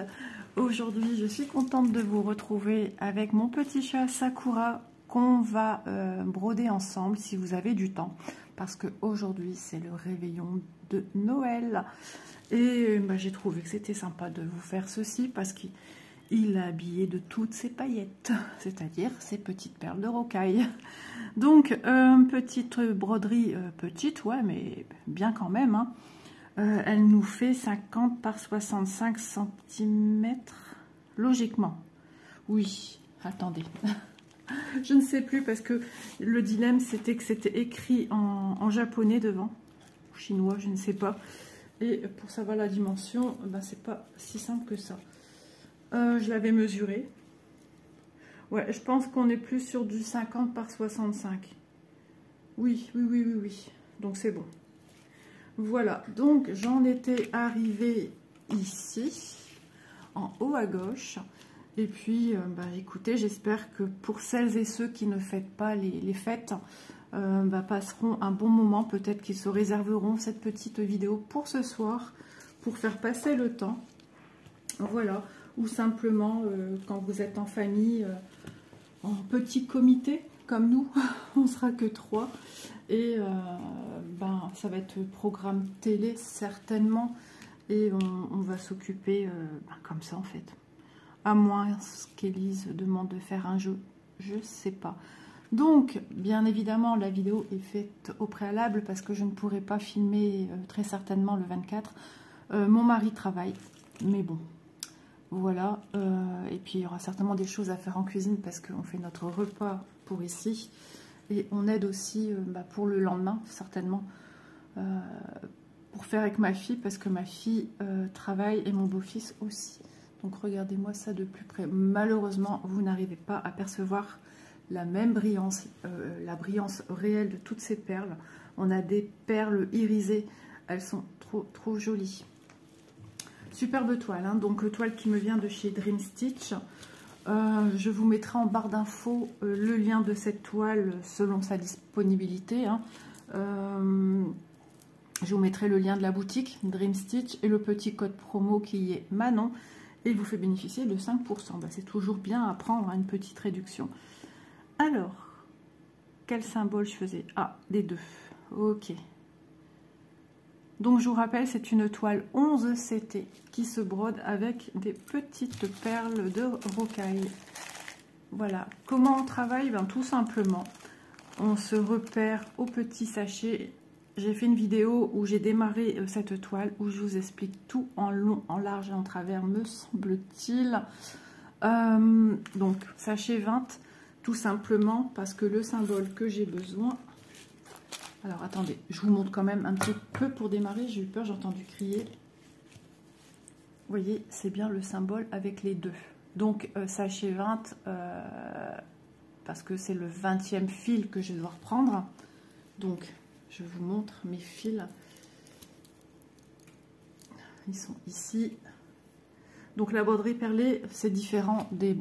monde. Aujourd'hui, je suis contente de vous retrouver avec mon petit chat Sakura qu'on va broder ensemble si vous avez du temps. Parce qu'aujourd'hui, c'est le réveillon de Noël. Et j'ai trouvé que c'était sympa de vous faire ceci parce qu'il est habillé de toutes ses paillettes, c'est-à-dire ses petites perles de rocaille. Donc, petite broderie, petite, ouais, mais bien quand même, hein. Elle nous fait 50 par 65 cm, logiquement. Oui, attendez. Je ne sais plus parce que le dilemme, c'était que c'était écrit en japonais devant, ou chinois, je ne sais pas. Et pour savoir la dimension, c'est pas si simple que ça. Je l'avais mesuré. Ouais, je pense qu'on est plus sur du 50 par 65. Oui. Donc c'est bon. Voilà, donc j'en étais arrivée ici, en haut à gauche. Et puis, écoutez, j'espère que pour celles et ceux qui ne fêtent pas les fêtes, passeront un bon moment. Peut-être qu'ils se réserveront cette petite vidéo pour ce soir, pour faire passer le temps. Voilà, ou simplement quand vous êtes en famille, en petit comité, comme nous, on sera que 3. Et ça va être programme télé certainement. Et on va s'occuper comme ça en fait. À moins qu'Élise demande de faire un jeu, je sais pas. Donc, bien évidemment, la vidéo est faite au préalable parce que je ne pourrai pas filmer très certainement le 24. Mon mari travaille, mais bon, voilà. Et puis, il y aura certainement des choses à faire en cuisine parce qu'on fait notre repas pour ici. Et on aide aussi pour le lendemain, certainement, pour faire avec ma fille parce que ma fille travaille et mon beau-fils aussi. Donc regardez-moi ça de plus près. Malheureusement, vous n'arrivez pas à percevoir la même brillance, la brillance réelle de toutes ces perles. On a des perles irisées, elles sont trop jolies. Superbe toile, hein. Donc toile qui me vient de chez Dream Stitch. Je vous mettrai en barre d'infos le lien de cette toile selon sa disponibilité, hein. Je vous mettrai le lien de la boutique Dream Stitch et le petit code promo qui est Manon. Et il vous fait bénéficier de 5%. C'est toujours bien à prendre, hein, une petite réduction. Alors, quel symbole je faisais? Ah, les deux. Ok. Donc, je vous rappelle, c'est une toile 11 CT qui se brode avec des petites perles de rocaille. Voilà. Comment on travaille? Tout simplement, on se repère au petit sachet. J'ai fait une vidéo où j'ai démarré cette toile, où je vous explique tout en long, en large et en travers, me semble-t-il. Donc, sachet 20, tout simplement parce que le symbole que j'ai besoin... Alors, attendez, je vous montre quand même un petit peu pour démarrer. J'ai eu peur, j'ai entendu crier. Vous voyez, c'est bien le symbole avec les deux. Donc, sachet 20, parce que c'est le 20e fil que je vais devoir prendre. Donc... je vous montre mes fils. Ils sont ici. Donc la broderie perlée, c'est différent des...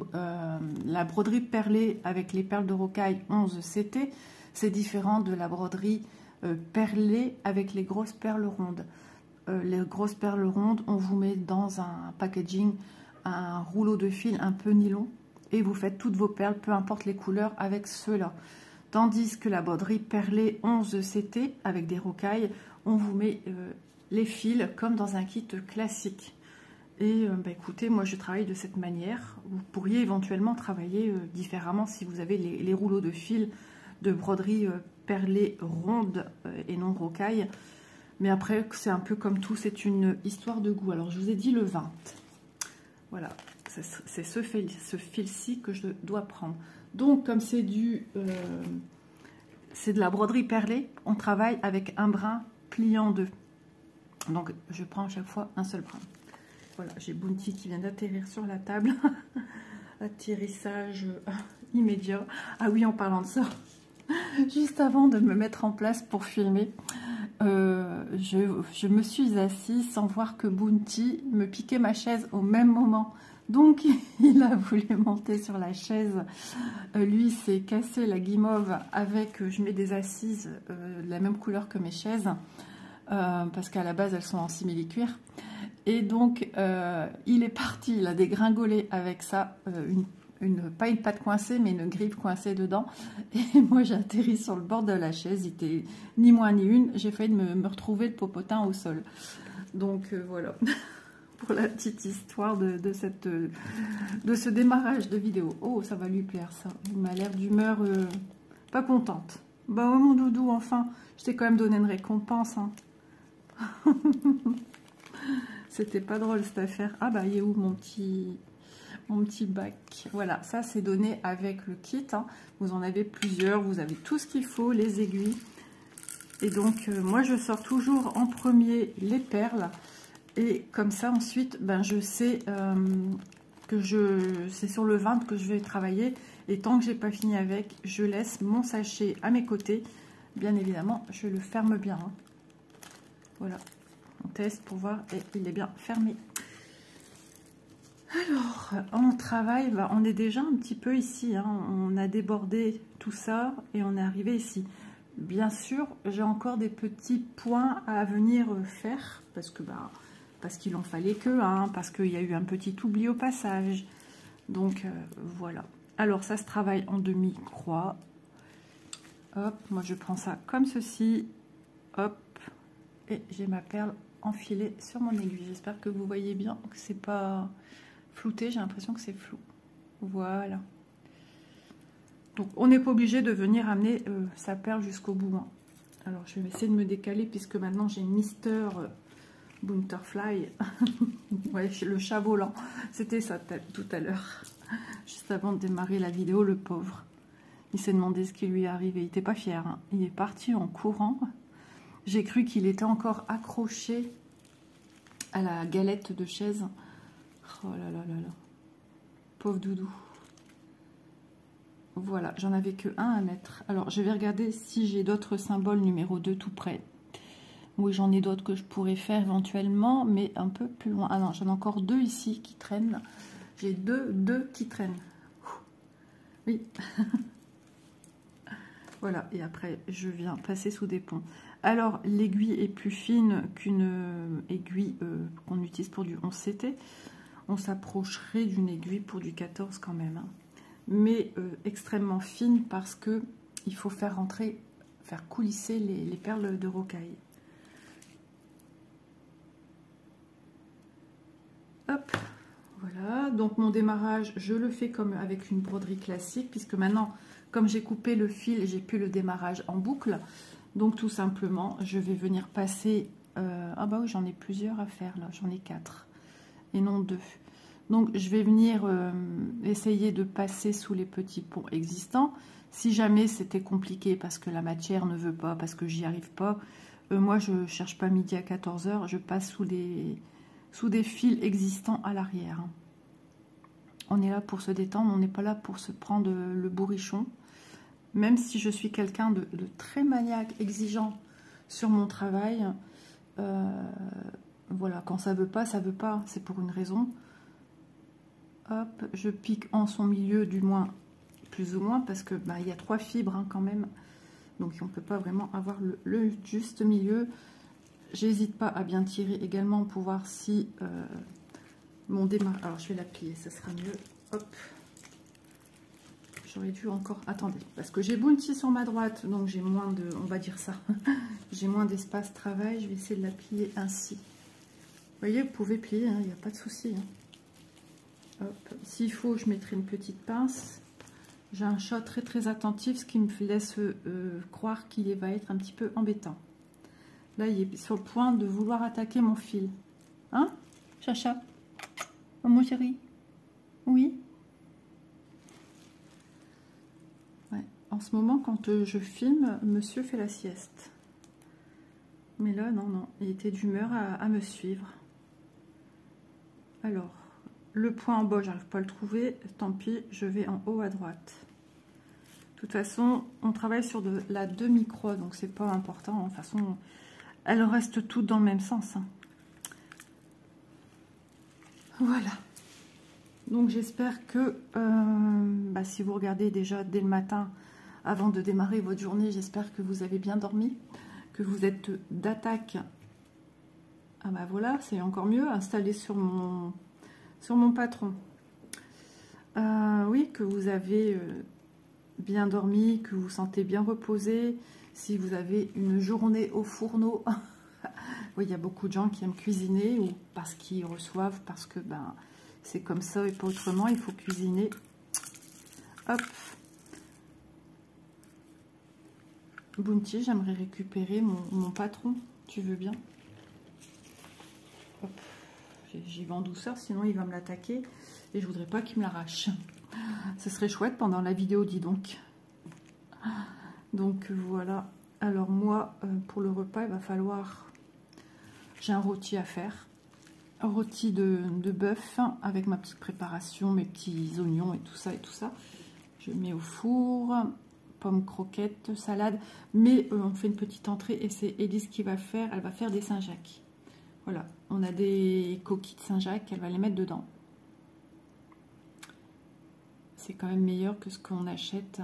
la broderie perlée avec les perles de rocaille 11 CT, c'est différent de la broderie perlée avec les grosses perles rondes. Les grosses perles rondes, on vous met dans un packaging, un rouleau de fil un peu nylon, et vous faites toutes vos perles, peu importe les couleurs, avec ceux-là. Tandis que la broderie perlée 11 CT avec des rocailles, on vous met les fils comme dans un kit classique. Et écoutez, moi je travaille de cette manière. Vous pourriez éventuellement travailler différemment si vous avez les rouleaux de fils de broderie perlée ronde et non rocaille. Mais après, c'est un peu comme tout, c'est une histoire de goût. Alors je vous ai dit le 20. Voilà, c'est ce fil-ci que je dois prendre. Donc, comme c'est c'est de la broderie perlée, on travaille avec un brin plié en deux. Donc, je prends à chaque fois un seul brin. Voilà, j'ai Bounty qui vient d'atterrir sur la table. Atterrissage immédiat. Ah oui, en parlant de ça, juste avant de me mettre en place pour filmer, je me suis assise sans voir que Bounty me piquait ma chaise au même moment. Donc, il a voulu monter sur la chaise. Lui, s'est cassé la guimauve avec... je mets des assises de la même couleur que mes chaises. Parce qu'à la base, elles sont en simili-cuir. Et donc, il est parti, il a dégringolé avec ça, pas une patte coincée, mais une griffe coincée dedans. Et moi, j'ai atterri sur le bord de la chaise. Il était ni moins ni une. J'ai failli me retrouver le popotin au sol. Donc, voilà. Pour la petite histoire de ce démarrage de vidéo. Oh, ça va lui plaire, ça. Il m'a l'air d'humeur pas contente. Bah, oh, mon doudou, enfin. Je t'ai quand même donné une récompense, hein. C'était pas drôle cette affaire. Ah bah il est où mon petit bac? Voilà, ça c'est donné avec le kit, hein. Vous en avez plusieurs, vous avez tout ce qu'il faut, les aiguilles. Et donc moi je sors toujours en premier les perles. Et comme ça ensuite, ben, je sais que c'est sur le 20 que je vais travailler. Et tant que j'ai pas fini avec, je laisse mon sachet à mes côtés. Bien évidemment, je le ferme bien, hein. Voilà. On teste pour voir et il est bien fermé. Alors, on travaille, bah, on est déjà un petit peu ici, hein. On a débordé tout ça et on est arrivé ici. Bien sûr, j'ai encore des petits points à venir faire parce que parce qu'il en fallait que, hein, parce qu'il y a eu un petit oubli au passage. Donc voilà. Alors ça se travaille en demi-croix. Hop, moi je prends ça comme ceci. Hop, et j'ai ma perle enfilée sur mon aiguille. J'espère que vous voyez bien, que c'est pas flouté. J'ai l'impression que c'est flou. Voilà. Donc on n'est pas obligé de venir amener sa perle jusqu'au bout, hein. Alors je vais essayer de me décaler puisque maintenant j'ai Mister Butterfly. Ouais, le chat volant. C'était ça tout à l'heure. Juste avant de démarrer la vidéo, le pauvre. Il s'est demandé ce qui lui est arrivé. Il n'était pas fier, hein. Il est parti en courant. J'ai cru qu'il était encore accroché à la galette de chaise. Oh là là là là. Pauvre doudou. Voilà, j'en avais que un à mettre. Alors, je vais regarder si j'ai d'autres symboles numéro 2 tout près. Oui, j'en ai d'autres que je pourrais faire éventuellement, mais un peu plus loin. Ah non, j'en ai encore deux ici qui traînent. J'ai deux qui traînent. Oui. Voilà, et après, je viens passer sous des ponts. Alors, l'aiguille est plus fine qu'une aiguille qu'on utilise pour du 11CT. On s'approcherait d'une aiguille pour du 14 quand même, hein. Mais extrêmement fine parce que il faut faire rentrer, faire coulisser les perles de rocaille. Hop, voilà. Donc mon démarrage, je le fais comme avec une broderie classique, puisque maintenant, comme j'ai coupé le fil, j'ai pu le démarrage en boucle. Donc tout simplement, je vais venir passer... ah bah oui, j'en ai plusieurs à faire là, j'en ai 4 et non 2. Donc je vais venir essayer de passer sous les petits ponts existants. Si jamais c'était compliqué parce que la matière ne veut pas, parce que j'y arrive pas, moi je ne cherche pas midi à 14 h, je passe sous des fils existants à l'arrière. On est là pour se détendre, on n'est pas là pour se prendre le bourrichon. Même si je suis quelqu'un de très maniaque, exigeant sur mon travail, voilà, quand ça veut pas, c'est pour une raison. Hop, je pique en son milieu, du moins, plus ou moins, parce que il y a 3 fibres, hein, quand même. Donc on ne peut pas vraiment avoir le juste milieu. J'hésite pas à bien tirer également pour voir si mon démarrage... Alors je vais la plier, ça sera mieux. Hop. J'aurais dû encore... Attendez, parce que j'ai Bounty sur ma droite, donc j'ai moins de... On va dire ça. J'ai moins d'espace travail. Je vais essayer de la plier ainsi. Vous voyez, vous pouvez plier, il n'y a pas de souci, hein. S'il faut, je mettrai une petite pince. J'ai un chat très très attentif, ce qui me laisse croire qu'il va être un petit peu embêtant. Là, il est sur le point de vouloir attaquer mon fil. Hein, Chacha? Oh, mon chéri? Oui? Ouais. En ce moment, quand je filme, monsieur fait la sieste. Mais là, non, non. Il était d'humeur à me suivre. Alors, le point en bas, j'arrive pas à le trouver. Tant pis, je vais en haut à droite. De toute façon, on travaille sur de la demi-croix, donc c'est pas important. De toute façon, elles restent toutes dans le même sens, hein. Voilà. Donc j'espère que si vous regardez déjà dès le matin, avant de démarrer votre journée, j'espère que vous avez bien dormi, que vous êtes d'attaque Ah bah voilà, c'est encore mieux, installé sur mon patron. Oui, que vous avez bien dormi, que vous vous sentez bien reposé. Si vous avez une journée au fourneau, oui, il y a beaucoup de gens qui aiment cuisiner, ou parce qu'ils reçoivent, parce que ben c'est comme ça et pas autrement, il faut cuisiner. Hop. Bounty, j'aimerais récupérer mon patron, tu veux bien? J'y vais en douceur, sinon il va me l'attaquer et je voudrais pas qu'il me l'arrache. Ce serait chouette pendant la vidéo, dis donc. Donc voilà. Alors moi, pour le repas, il va falloir... J'ai un rôti à faire. Un rôti de bœuf avec ma petite préparation, mes petits oignons et tout ça et tout ça. Je mets au four, pommes croquettes, salade. Mais on fait une petite entrée et c'est Élise qui va faire. Elle va faire des Saint-Jacques. Voilà, on a des coquilles de Saint-Jacques, elle va les mettre dedans. C'est quand même meilleur que ce qu'on achète.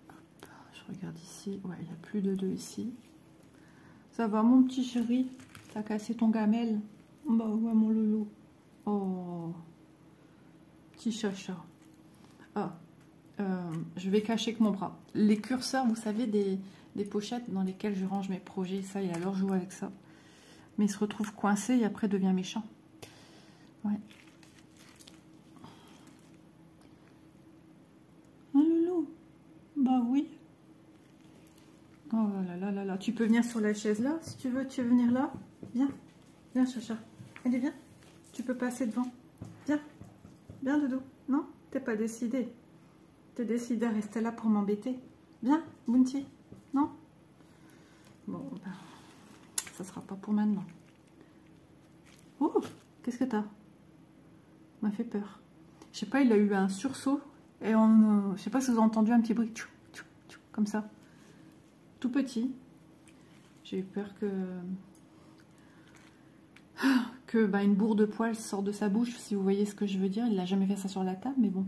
Hop, je regarde ici, ouais, il n'y a plus de 2 ici. Ça va mon petit chéri? T'as cassé ton gamelle? Bah ouais mon loulou. Oh, petit chacha. Ah, je vais cacher que mon bras. Les curseurs, vous savez, des pochettes dans lesquelles je range mes projets, ça, il adore jouer avec ça. Mais il se retrouve coincé et après devient méchant. Ouais. Un loulou? Bah oui. Oh là là là là. Tu peux venir sur la chaise là, si tu veux. Tu veux venir là? Viens. Viens, chacha. Allez, viens. Tu peux passer devant. Viens. Viens, doudou. Non? T'es pas décidé. T'es décidé à rester là pour m'embêter. Viens, Bounty. Non? Bon, ben, ça sera pas pour maintenant. Oh, qu'est-ce que t'as? M'a fait peur. Je sais pas, il a eu un sursaut. Et je sais pas si vous avez entendu un petit bruit. Tchou, tchou, tchou, comme ça. Tout petit. J'ai eu peur que bah, une bourre de poils sorte de sa bouche, si vous voyez ce que je veux dire. Il n'a jamais fait ça sur la table, mais bon.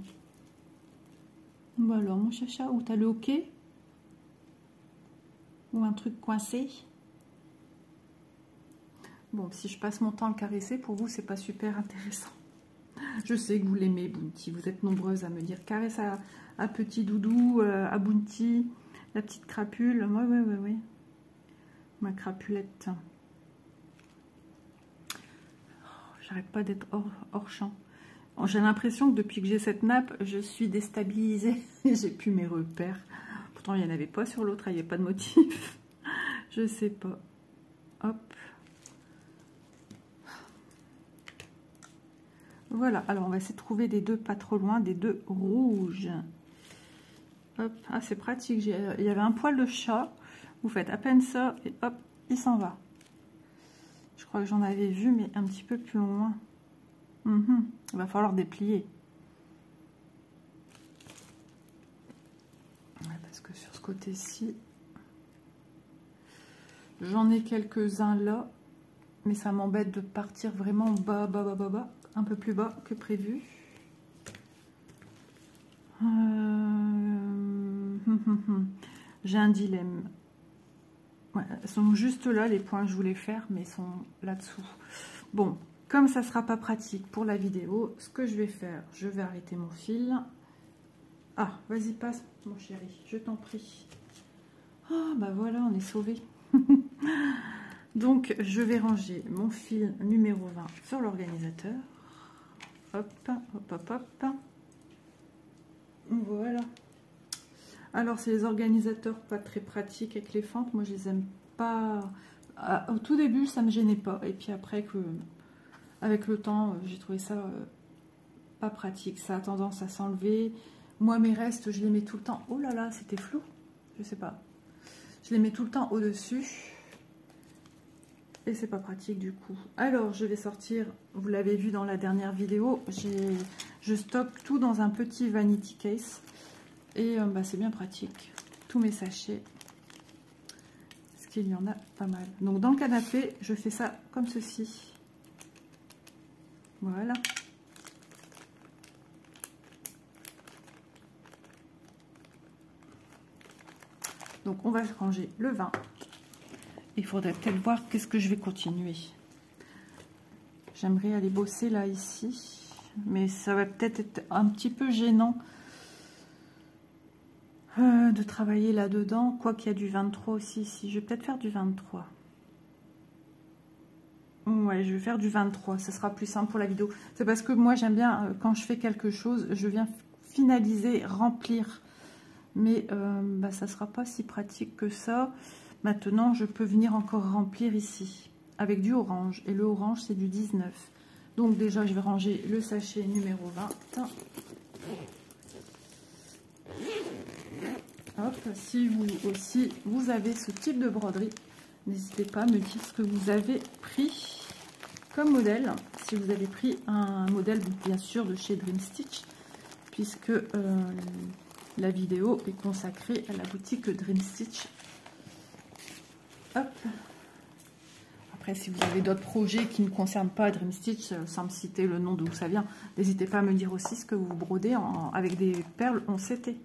Bon alors, mon chacha, où t'as le hoquet? Ou un truc coincé? Bon, si je passe mon temps à le caresser, pour vous, c'est pas super intéressant. Je sais que vous l'aimez, Bounty. Vous êtes nombreuses à me dire caresse à petit doudou, à Bounty, la petite crapule. Ouais. Ma crapulette. Oh, j'arrête pas d'être hors champ. J'ai l'impression que depuis que j'ai cette nappe, je suis déstabilisée. J'ai plus mes repères. Pourtant, il n'y en avait pas sur l'autre, il n'y avait pas de motif. Je sais pas. Hop. Voilà, alors on va essayer de trouver des 2 pas trop loin, des 2 rouges. Hop, ah c'est pratique, il y avait un poil de chat. Vous faites à peine ça et hop, il s'en va. Je crois que j'en avais vu, mais un petit peu plus loin. Il va falloir déplier. Ouais, parce que sur ce côté-ci, j'en ai quelques-uns là, mais ça m'embête de partir vraiment bas, un peu plus bas que prévu. J'ai un dilemme. Ouais, elles sont juste là, les points que je voulais faire, mais ils sont là-dessous. Bon, comme ça ne sera pas pratique pour la vidéo, ce que je vais faire, je vais arrêter mon fil. Ah, vas-y, passe, mon chéri, je t'en prie. Ah, bah voilà, on est sauvés. Donc, je vais ranger mon fil numéro 20 sur l'organisateur. Hop, hop, hop, hop. Voilà. Alors, c'est les organisateurs pas très pratiques avec les fentes. Moi, je les aime pas. Au tout début, ça me gênait pas. Et puis après, avec le temps, j'ai trouvé ça pas pratique. Ça a tendance à s'enlever. Moi, mes restes, je les mets tout le temps. Oh là là, c'était flou. Je sais pas. Je les mets tout le temps au-dessus. Et c'est pas pratique du coup. Alors, je vais sortir, vous l'avez vu dans la dernière vidéo, je stocke tout dans un petit vanity case. Et bah, c'est bien pratique. Tous mes sachets. Parce qu'il y en a pas mal. Donc, dans le canapé, je fais ça comme ceci. Voilà. Donc, on va ranger le vin. il faudrait peut-être voir qu'est-ce que je vais continuer. J'aimerais aller bosser là, ici. Mais ça va peut-être être un petit peu gênant de travailler là-dedans. Quoi qu'il y a du 23 aussi ici. Je vais peut-être faire du 23. Ouais, je vais faire du 23. Ça sera plus simple pour la vidéo. C'est parce que moi, j'aime bien, quand je fais quelque chose, je viens finaliser, remplir. Mais bah, ça ne sera pas si pratique que ça. Maintenant, je peux venir encore remplir ici. Avec du orange. Et le orange, c'est du 19. Donc déjà, je vais ranger le sachet numéro 20. Hop, si vous aussi, vous avez ce type de broderie, n'hésitez pas à me dire ce que vous avez pris comme modèle. Si vous avez pris un modèle, bien sûr, de chez Dream Stitch, puisque la vidéo est consacrée à la boutique Dream Stitch. Hop. Après, si vous avez d'autres projets qui ne concernent pas Dream Stitch, sans me citer le nom d'où ça vient, n'hésitez pas à me dire aussi ce que vous brodez avec des perles en CT.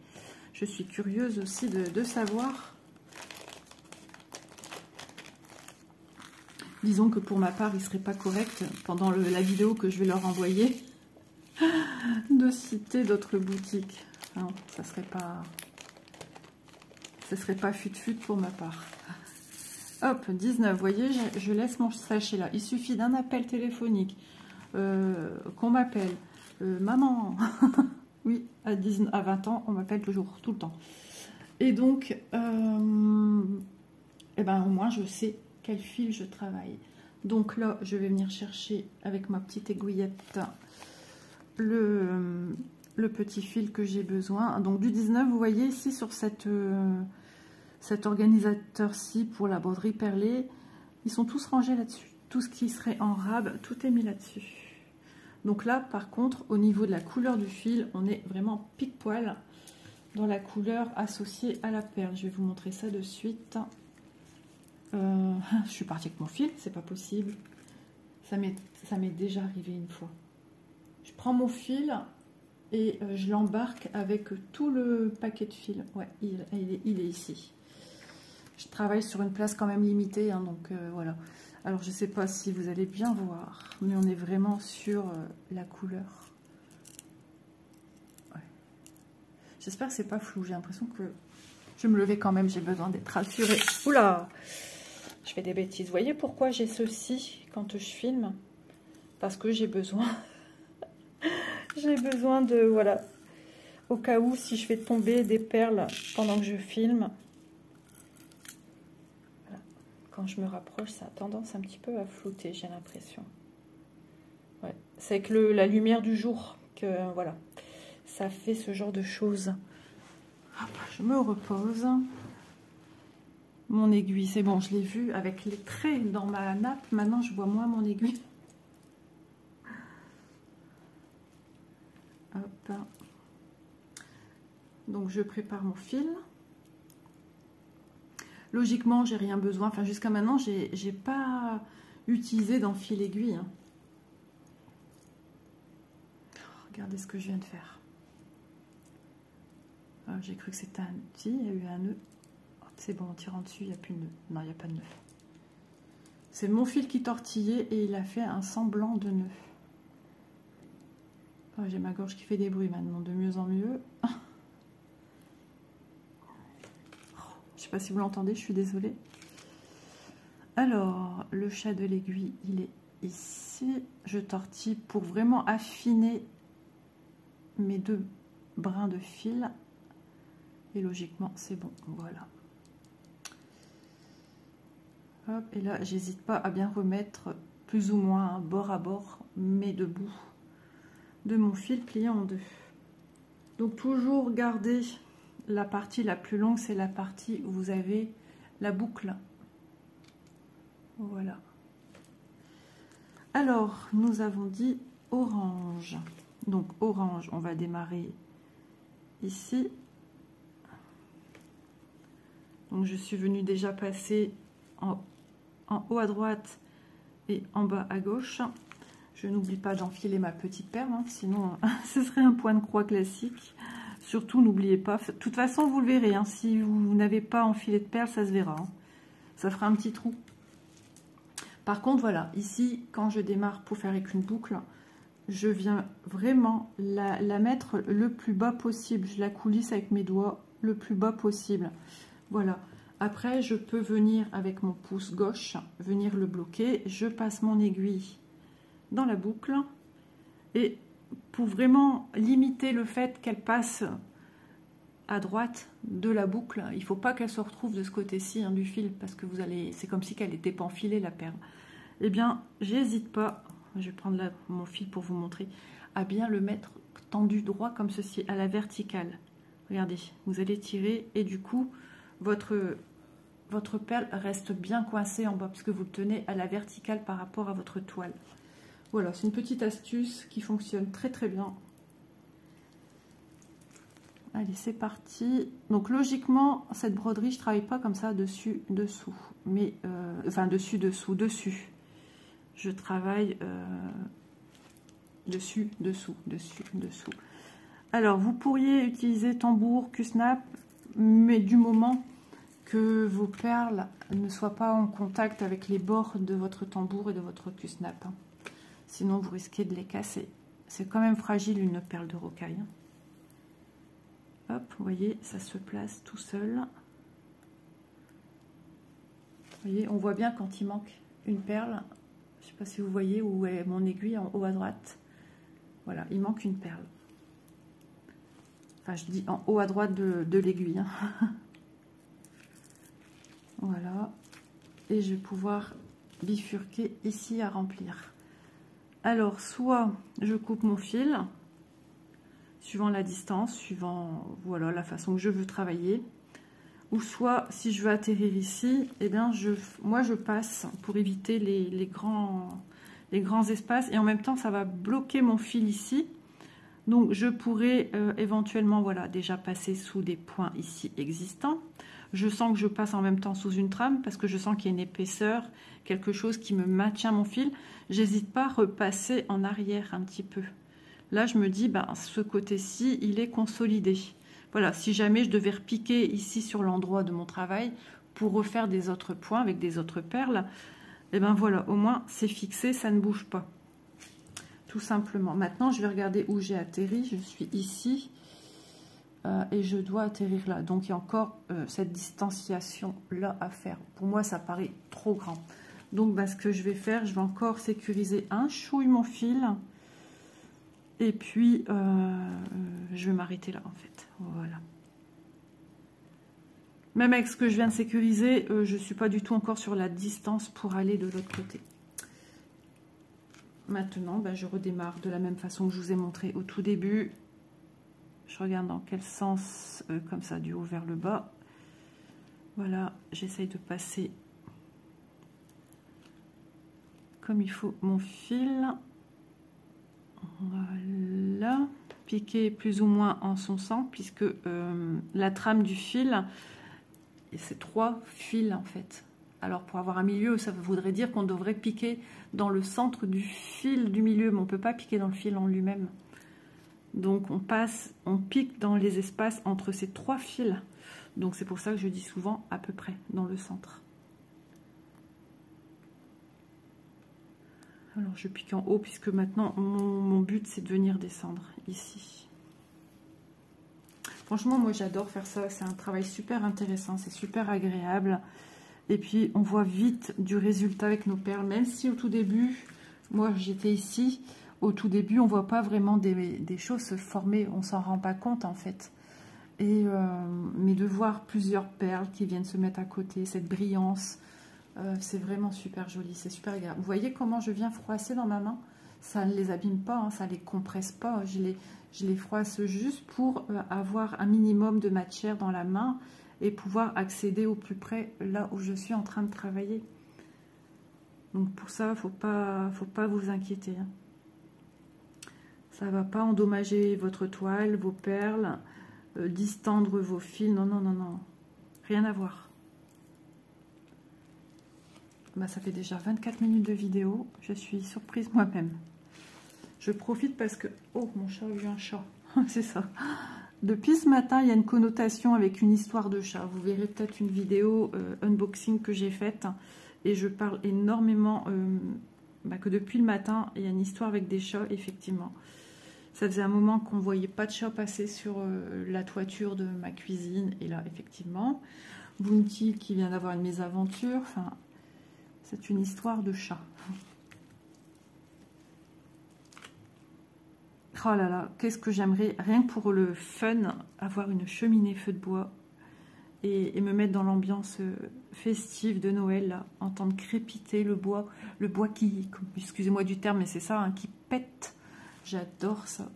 Je suis curieuse aussi de savoir. Disons que pour ma part, il ne serait pas correct, pendant la vidéo que je vais leur envoyer, de citer d'autres boutiques. Non, ça serait pas fut-fut pour ma part. Hop, 19, vous voyez, je laisse mon sachet là. Il suffit d'un appel téléphonique, qu'on m'appelle. Maman, oui, à 20 ans, on m'appelle toujours, tout le temps. Et donc, eh ben, au moins, je sais quel fil je travaille. Donc là, je vais venir chercher avec ma petite aiguillette le petit fil que j'ai besoin. Donc du 19, vous voyez ici sur cet organisateur-ci pour la broderie perlée, ils sont tous rangés là-dessus. Tout ce qui serait en rab, tout est mis là-dessus. Donc là, par contre, au niveau de la couleur du fil, on est vraiment pique-poil dans la couleur associée à la perle. Je vais vous montrer ça de suite. Je suis partie avec mon fil, c'est pas possible. Ça m'est déjà arrivé une fois. Je prends mon fil et je l'embarque avec tout le paquet de fils. Ouais, il est ici. Je travaille sur une place quand même limitée, hein, donc voilà. Alors je sais pas si vous allez bien voir, mais on est vraiment sur la couleur. Ouais. J'espère que c'est pas flou. J'ai l'impression que je vais me lever quand même. J'ai besoin d'être rassurée. Oula! Je fais des bêtises. Vous voyez pourquoi j'ai ceci quand je filme? Parce que j'ai besoin... j'ai besoin de... Voilà. Au cas où, si je fais tomber des perles pendant que je filme. Voilà. Quand je me rapproche, ça a tendance un petit peu à flouter, j'ai l'impression. Ouais. C'est avec la lumière du jour que... Voilà. Ça fait ce genre de choses. Hop, je me repose. Mon aiguille, c'est bon, je l'ai vu avec les traits dans ma nappe. Maintenant, je vois moins mon aiguille. Hop. Donc, je prépare mon fil. Logiquement, j'ai rien besoin. Enfin, jusqu'à maintenant, j'ai pas utilisé d'enfil aiguille. Regardez ce que je viens de faire. J'ai cru que c'était un petit, il y a eu un nœud. C'est bon, en tirant dessus, il n'y a plus de nœud. Non, il n'y a pas de nœud. C'est mon fil qui tortillait et il a fait un semblant de nœud. Oh, j'ai ma gorge qui fait des bruits maintenant, de mieux en mieux. Je ne sais pas si vous l'entendez, je suis désolée. Alors, le chat de l'aiguille, il est ici. Je tortille pour vraiment affiner mes deux brins de fil. Et logiquement, c'est bon, voilà. Hop, et là, j'hésite pas à bien remettre plus ou moins bord à bord mes deux bouts de mon fil plié en deux. Donc toujours garder la partie la plus longue, c'est la partie où vous avez la boucle. Voilà. Alors, nous avons dit orange. Donc orange, on va démarrer ici. Donc je suis venue déjà passer en haut à droite et en bas à gauche. Je n'oublie pas d'enfiler ma petite perle, hein, sinon ce serait un point de croix classique. Surtout, n'oubliez pas, de toute façon vous le verrez, hein, si vous n'avez pas enfilé de perles, ça se verra. Hein. ça fera un petit trou. Par contre, voilà, ici, quand je démarre pour faire avec une boucle, je viens vraiment la mettre le plus bas possible. Je la coulisse avec mes doigts le plus bas possible. Voilà. Après, je peux venir avec mon pouce gauche, venir le bloquer. Je passe mon aiguille dans la boucle. Et pour vraiment limiter le fait qu'elle passe à droite de la boucle, il ne faut pas qu'elle se retrouve de ce côté-ci hein, du fil, parce que vous allez, c'est comme si qu'elle n'était pas enfilée la perle. Eh bien, j'hésite pas, je vais prendre là, mon fil pour vous montrer, à bien le mettre tendu droit comme ceci, à la verticale. Regardez, vous allez tirer et du coup, votre perle reste bien coincée en bas, parce que vous le tenez à la verticale par rapport à votre toile. Voilà, c'est une petite astuce qui fonctionne très très bien. Allez, c'est parti. Donc logiquement, cette broderie, je travaille pas comme ça dessus, dessous, mais enfin dessus, dessous, dessus. Je travaille dessus, dessous, dessus, dessous. Alors, vous pourriez utiliser tambour, Q-snap, mais du moment que vos perles ne soient pas en contact avec les bords de votre tambour et de votre Q-snap. Hein. Sinon, vous risquez de les casser. C'est quand même fragile une perle de rocaille. Hein. Hop, vous voyez, ça se place tout seul. Vous voyez, on voit bien quand il manque une perle. Je ne sais pas si vous voyez où est mon aiguille en haut à droite. Voilà, il manque une perle. Enfin, je dis en haut à droite de l'aiguille. Hein. Voilà. Et je vais pouvoir bifurquer ici à remplir. Alors, soit je coupe mon fil, suivant la distance, suivant voilà, la façon que je veux travailler. Ou soit, si je veux atterrir ici, eh bien, moi, je passe pour éviter les grands espaces. Et en même temps, ça va bloquer mon fil ici. Donc, je pourrais éventuellement, voilà, déjà passer sous des points ici existants. Je sens que je passe en même temps sous une trame parce que je sens qu'il y a une épaisseur, quelque chose qui me maintient mon fil. J'hésite pas à repasser en arrière un petit peu. Là, je me dis, ben, ce côté-ci, il est consolidé. Voilà, si jamais je devais repiquer ici sur l'endroit de mon travail pour refaire des autres points avec des autres perles, et ben voilà, au moins c'est fixé, ça ne bouge pas. Tout simplement. Maintenant, je vais regarder où j'ai atterri. Je suis ici et je dois atterrir là. Donc, il y a encore cette distanciation-là à faire. Pour moi, ça paraît trop grand. Donc, ben, ce que je vais faire, je vais encore sécuriser un chouille mon fil. Et puis, je vais m'arrêter là, en fait. Voilà. Même avec ce que je viens de sécuriser, je ne suis pas du tout encore sur la distance pour aller de l'autre côté. Maintenant, ben, je redémarre de la même façon que je vous ai montré au tout début. Je regarde dans quel sens, comme ça, du haut vers le bas. Voilà, j'essaye de passer comme il faut mon fil. Voilà, piquer plus ou moins en son sens, puisque la trame du fil, c'est 3 fils en fait. Alors pour avoir un milieu, ça voudrait dire qu'on devrait piquer dans le centre du fil du milieu, mais on ne peut pas piquer dans le fil en lui-même. Donc on pique dans les espaces entre ces 3 fils. Donc c'est pour ça que je dis souvent à peu près dans le centre. Alors je pique en haut puisque maintenant mon but c'est de venir descendre ici. Franchement moi j'adore faire ça, c'est un travail super intéressant, c'est super agréable. Et puis on voit vite du résultat avec nos perles, même si au tout début, moi j'étais ici, au tout début on voit pas vraiment des choses se former, on s'en rend pas compte en fait. Mais de voir plusieurs perles qui viennent se mettre à côté, cette brillance, c'est vraiment super joli, c'est super agréable. Vous voyez comment je viens froisser dans ma main? Ça ne les abîme pas, hein, ça ne les compresse pas. Je les froisse juste pour avoir un minimum de matière dans la main et pouvoir accéder au plus près là où je suis en train de travailler. Donc pour ça, il faut pas vous inquiéter. Hein. Ça ne va pas endommager votre toile, vos perles, distendre vos fils. Non, non, non, non. Rien à voir. Bah, ça fait déjà 24 minutes de vidéo. Je suis surprise moi-même. Je profite parce que... Oh, mon chat a eu un chat. C'est ça. Depuis ce matin, il y a une connotation avec une histoire de chat. Vous verrez peut-être une vidéo unboxing que j'ai faite. Et je parle énormément que depuis le matin, il y a une histoire avec des chats, effectivement. Ça faisait un moment qu'on ne voyait pas de chat passer sur la toiture de ma cuisine. Et là, effectivement, Bounty qui vient d'avoir une mésaventure. Enfin, c'est une histoire de chat. Oh là là, qu'est-ce que j'aimerais, rien que pour le fun, avoir une cheminée feu de bois et me mettre dans l'ambiance festive de Noël, là, entendre crépiter le bois qui, excusez-moi du terme, mais c'est ça, hein, qui pète. J'adore ça.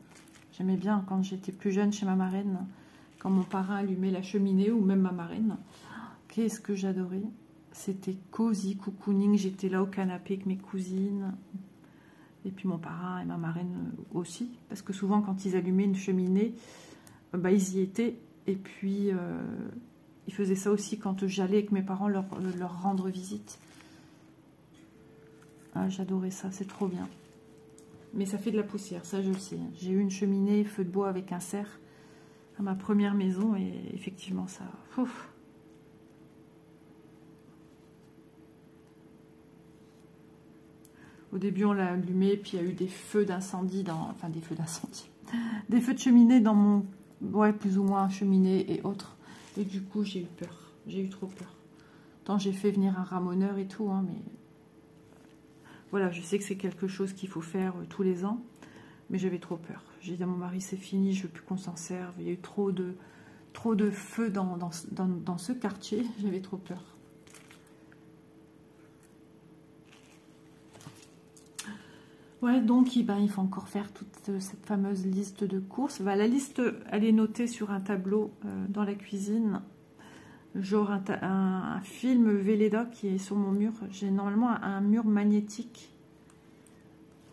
J'aimais bien quand j'étais plus jeune chez ma marraine, quand mon parrain allumait la cheminée, ou même ma marraine. Qu'est-ce que j'adorais. C'était cosy, cocooning, j'étais là au canapé avec mes cousines. Et puis mon parrain et ma marraine aussi, parce que souvent quand ils allumaient une cheminée, ils y étaient. Et puis ils faisaient ça aussi quand j'allais avec mes parents leur rendre visite. Ah, j'adorais ça, c'est trop bien. Mais ça fait de la poussière, ça je le sais. J'ai eu une cheminée feu de bois avec un cerf à ma première maison et effectivement ça... Ouf. Au début, on l'a allumé, puis il y a eu des feux d'incendie, enfin des feux d'incendie, des feux de cheminée dans mon, ouais, plus ou moins cheminée et autres. Et du coup, j'ai eu peur, j'ai eu trop peur. Tant j'ai fait venir un ramoneur et tout, hein, mais voilà, je sais que c'est quelque chose qu'il faut faire tous les ans, mais j'avais trop peur. J'ai dit à mon mari, c'est fini, je veux plus qu'on s'en serve. Il y a eu trop de feux dans ce quartier, j'avais trop peur. Ouais, donc il faut encore faire toute cette fameuse liste de courses. La liste, elle est notée sur un tableau dans la cuisine. Genre un film Velleda qui est sur mon mur. J'ai normalement un mur magnétique.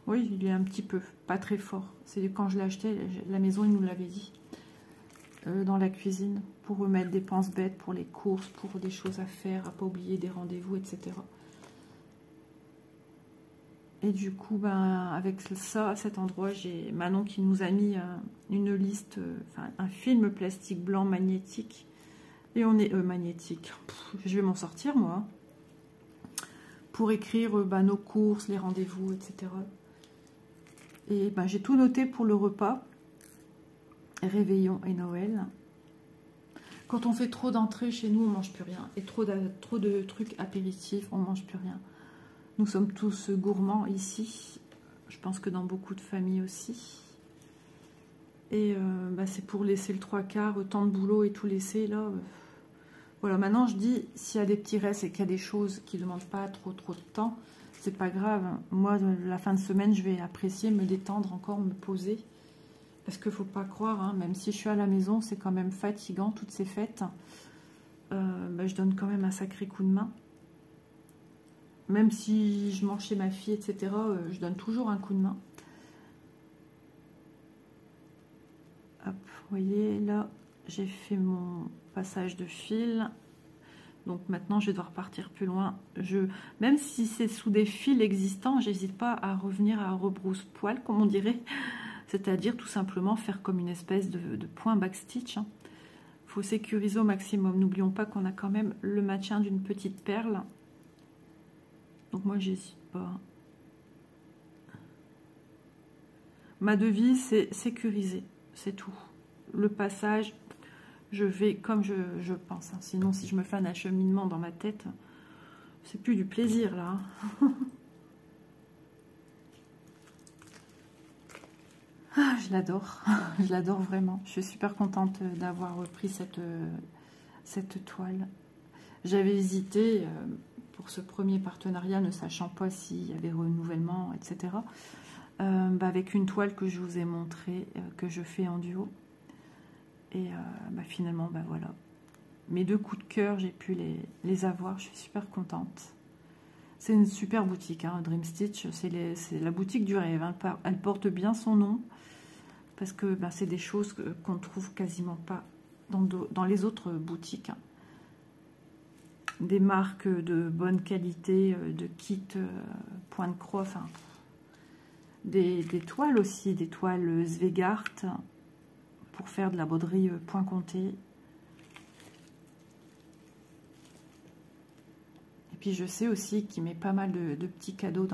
Oui, il est un petit peu, pas très fort. C'est quand je l'ai acheté, la maison, ils nous l'avaient dit. Dans la cuisine, pour remettre des pense-bêtes, pour les courses, pour des choses à faire, à pas oublier des rendez-vous, etc. Et du coup, avec ça, à cet endroit, j'ai Manon qui nous a mis une liste, un film plastique blanc magnétique. Et on est magnétique. Je vais m'en sortir, moi. Pour écrire nos courses, les rendez-vous, etc. Et j'ai tout noté pour le repas. Réveillon et Noël. Quand on fait trop d'entrées chez nous, on mange plus rien. Et trop de trucs apéritifs, on mange plus rien. Nous sommes tous gourmands ici. Je pense que dans beaucoup de familles aussi. Et c'est pour laisser le 3/4, temps de boulot et tout laisser là. Voilà, maintenant je dis, s'il y a des petits restes et qu'il y a des choses qui ne demandent pas trop de temps, c'est pas grave. Moi, la fin de semaine, je vais apprécier, me détendre encore, me poser. Parce qu'il ne faut pas croire, hein, même si je suis à la maison, c'est quand même fatigant, toutes ces fêtes. Je donne quand même un sacré coup de main. Même si je mange chez ma fille, etc., je donne toujours un coup de main. Hop, vous voyez, là, j'ai fait mon passage de fil. Donc maintenant, je vais devoir partir plus loin. Même si c'est sous des fils existants, j'hésite pas à revenir à rebrousse-poil, comme on dirait. C'est-à-dire tout simplement faire comme une espèce de point backstitch. Il faut sécuriser au maximum. N'oublions pas qu'on a quand même le maintien d'une petite perle. Donc moi, j'hésite pas. Ma devise, c'est sécuriser. C'est tout. Le passage, je vais comme je pense. Hein. Sinon, si je me fais un acheminement dans ma tête, c'est plus du plaisir, là. Ah, je l'adore. Je l'adore vraiment. Je suis super contente d'avoir pris cette toile. J'avais hésité... pour ce premier partenariat, ne sachant pas s'il y avait renouvellement, etc. Avec une toile que je vous ai montrée, que je fais en duo. Et finalement, voilà. Mes 2 coups de cœur, j'ai pu les avoir. Je suis super contente. C'est une super boutique, hein, Dream Stitch. C'est la boutique du rêve. Hein. Elle porte bien son nom. Parce que c'est des choses qu'on ne trouve quasiment pas dans les autres boutiques. Hein. Des marques de bonne qualité, de kits, point de croix, enfin, des toiles aussi, des toiles Svegart, pour faire de la broderie point compté. Et puis je sais aussi qu'il met pas mal de petits cadeaux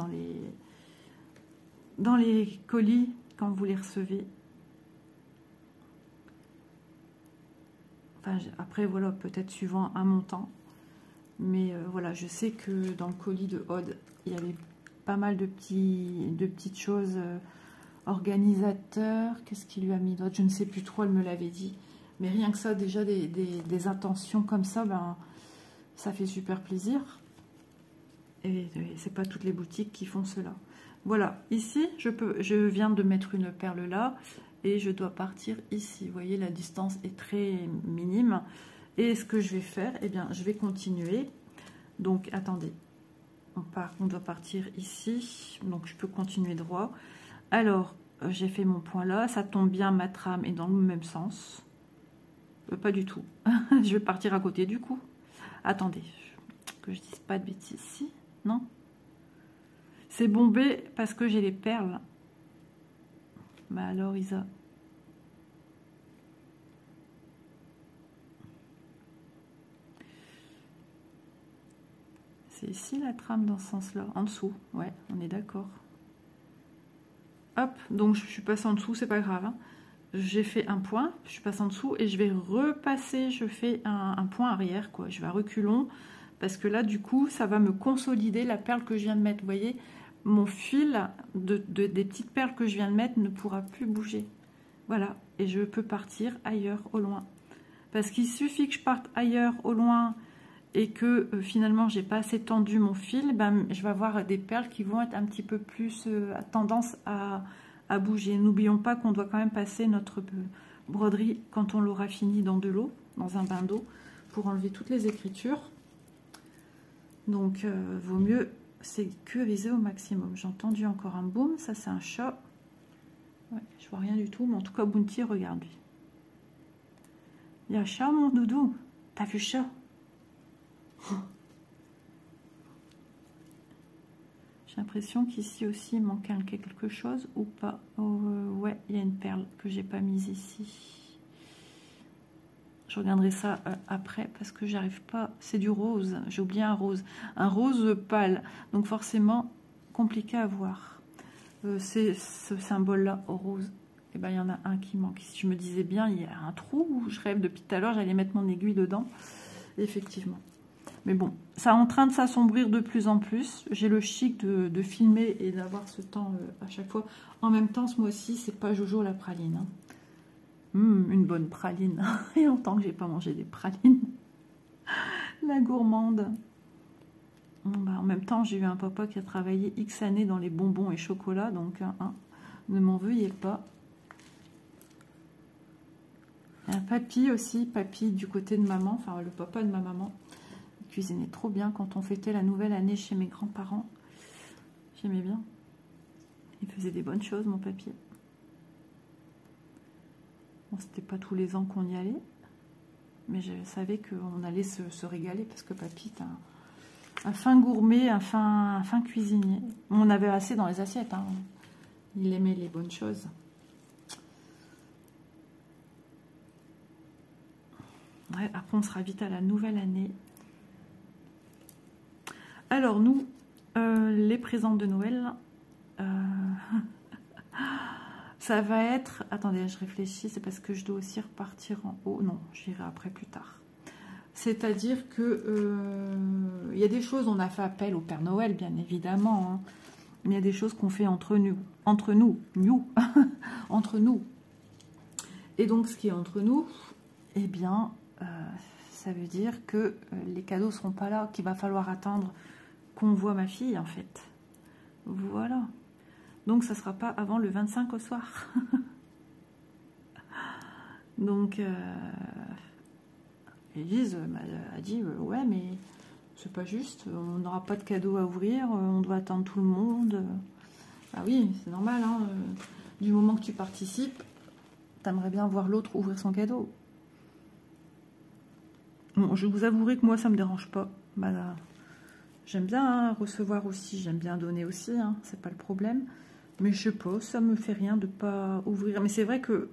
dans les colis quand vous les recevez. Enfin, après, voilà, peut-être suivant un montant. Mais voilà, je sais que dans le colis de Aude, il y avait pas mal de petites choses. Organisateur, qu'est-ce qu'il lui a mis d'autre? Je ne sais plus trop, elle me l'avait dit. Mais rien que ça, déjà, des intentions comme ça, ben, ça fait super plaisir. Et c'est pas toutes les boutiques qui font cela. Voilà, ici, je viens de mettre une perle là. Et je dois partir ici. Vous voyez, la distance est très minime. Et ce que je vais faire, eh bien, je vais continuer. Donc, attendez. On doit partir ici. Donc, je peux continuer droit. Alors, j'ai fait mon point là. Ça tombe bien, ma trame est dans le même sens. Pas du tout. Je vais partir à côté du coup. Attendez, que je dise pas de bêtises ici. Non? C'est bombé parce que j'ai les perles. Bah alors, Isa. C'est ici la trame dans ce sens-là. En dessous. Ouais, on est d'accord. Hop, donc je suis passée en dessous, c'est pas grave. Hein. J'ai fait un point, je suis passée en dessous et je vais repasser, je fais un point arrière, quoi. Je vais à reculons parce que là, du coup, ça va me consolider la perle que je viens de mettre. Vous voyez, mon fil des petites perles que je viens de mettre ne pourra plus bouger. Voilà, et je peux partir ailleurs, au loin. Parce qu'il suffit que je parte ailleurs, au loin, et que finalement, j'ai pas assez tendu mon fil, ben, je vais avoir des perles qui vont être un petit peu plus tendance à bouger. N'oublions pas qu'on doit quand même passer notre broderie quand on l'aura fini dans de l'eau, dans un bain d'eau, pour enlever toutes les écritures. Donc, vaut mieux sécuriser au maximum. J'ai entendu encore un boom, ça c'est un chat. Ouais, je vois rien du tout, mais en tout cas, Bounty, regarde lui. Il y a un chat, mon doudou. T'as vu chat? J'ai l'impression qu'ici aussi il manque quelque chose ou pas. Ouais, il y a une perle que j'ai pas mise ici. Je regarderai ça après parce que j'arrive pas. C'est du rose. J'ai oublié un rose pâle. Donc forcément compliqué à voir. C'est ce symbole-là au rose. Et ben il y en a un qui manque. Si je me disais bien, il y a un trou où je rêve depuis tout à l'heure. J'allais mettre mon aiguille dedans. Effectivement. Mais bon, ça est en train de s'assombrir de plus en plus. J'ai le chic de filmer et d'avoir ce temps à chaque fois. En même temps, ce mois-ci, c'est pas Jojo la praline. Hein. Une bonne praline. Il y a longtemps que j'ai pas mangé des pralines. La gourmande. Bon, bah, en même temps, j'ai eu un papa qui a travaillé X années dans les bonbons et chocolats. Donc, ne m'en veuillez pas. Un papy aussi. Papy du côté de maman. Enfin, le papa de ma maman. Cuisinait trop bien quand on fêtait la nouvelle année chez mes grands-parents. J'aimais bien. Il faisait des bonnes choses, mon papier. Bon, c'était pas tous les ans qu'on y allait, mais je savais qu'on allait se régaler parce que papy est un fin gourmet, un fin cuisinier. On avait assez dans les assiettes. Hein. Il aimait les bonnes choses. Ouais, après, on sera vite à la nouvelle année. Alors, nous, les présents de Noël, ça va être... Attendez, je réfléchis, c'est parce que je dois aussi repartir en haut. Non, j'irai après plus tard. C'est-à-dire que il y a des choses, on a fait appel au Père Noël, bien évidemment, hein, mais il y a des choses qu'on fait entre nous, entre nous. Et donc, ce qui est entre nous, eh bien, ça veut dire que les cadeaux ne seront pas là, qu'il va falloir attendre qu'on voit ma fille, en fait. Voilà. Donc, ça ne sera pas avant le 25 au soir. Donc, Élise a dit, ouais, mais c'est pas juste, on n'aura pas de cadeau à ouvrir, on doit attendre tout le monde. Ah oui, c'est normal, hein, du moment que tu participes, t'aimerais bien voir l'autre ouvrir son cadeau. Bon, je vous avouerai que moi, ça me dérange pas. Bah, j'aime bien recevoir aussi, j'aime bien donner aussi, hein, c'est pas le problème. Mais je sais pas, ça me fait rien de pas ouvrir. Mais c'est vrai que